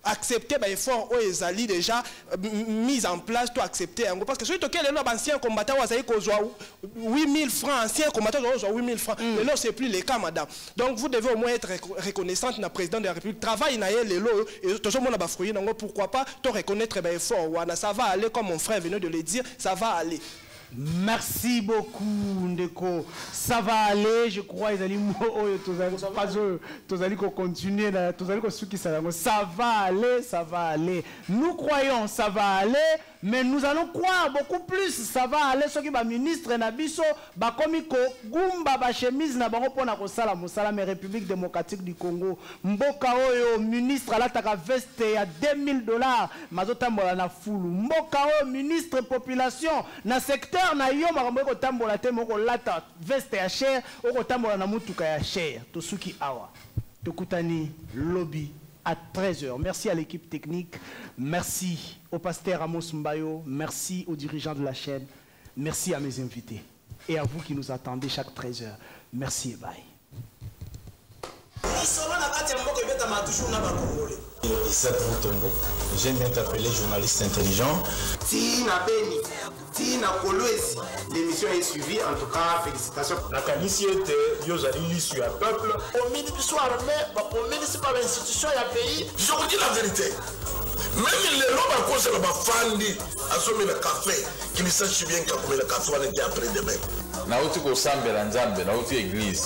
accepter les efforts où ils allaient déjà mis en place pour accepter parce que ceux qui sont anciens combattants ont 8 000 francs anciens combattants ont 8 000 francs mais là c'est plus le cas madame donc vous devez au moins être reconnaissante na président de la République travail na les lots et tout le monde a fruit pourquoi pas te reconnaître les efforts ça va aller comme mon frère venait de le dire ça va aller. Merci beaucoup Ndeko. Ça va aller, je crois ils allaient continuer ça va aller. Nous croyons ça va aller, mais nous allons croire beaucoup plus ça va aller ce qui va ministre Nabiso ba komiko gumba ba chemise na bango pona ko sala mosala mais République démocratique du Congo mboka oyo ministre ala taka veste ya $2000 mazotambola na fulu mboka oyo ministre population na secteur na yo makambo ko tambola te moko lata veste ya cher oko tambola na mutuka ya cher to suki awa tokutani lobby à 13h. Merci à l'équipe technique, merci au pasteur Amos Mbayo, merci aux dirigeants de la chaîne, merci à mes invités et à vous qui nous attendez chaque 13h. Merci et bye. J'aime bien t'appeler journaliste intelligent. Tina Beni, Tina Kolwezi, l'émission est suivie, en tout cas, félicitations. La qualité était, Yozali, sur un peuple. Au milieu du soir, mais au municipal institution, il y a pays. Je vous dis la vérité. Même les lobes à cause de ma fandi, à sommer le café, qui me sache bien qu'après le café, on était après demain. Nauti kosambela nzambe nauti église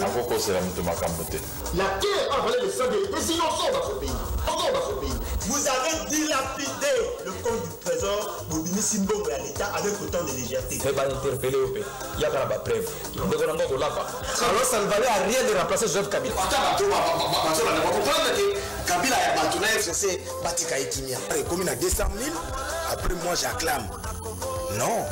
akokosela mutu makambo te. La terre a volé le sang des innocents dans ce pays. Encore dans ce pays. Vous avez dilapidé le compte du trésor Bobini Simbongo à l'État avec autant de légèreté. C'est pas interpellé au pays. Il y a pas de preuve. Alors ça ne valait à rien de remplacer Joseph Kabila. Kabila a battu FCC Batika Ekimia. Commune à 200 000. Après moi j'acclame. Non.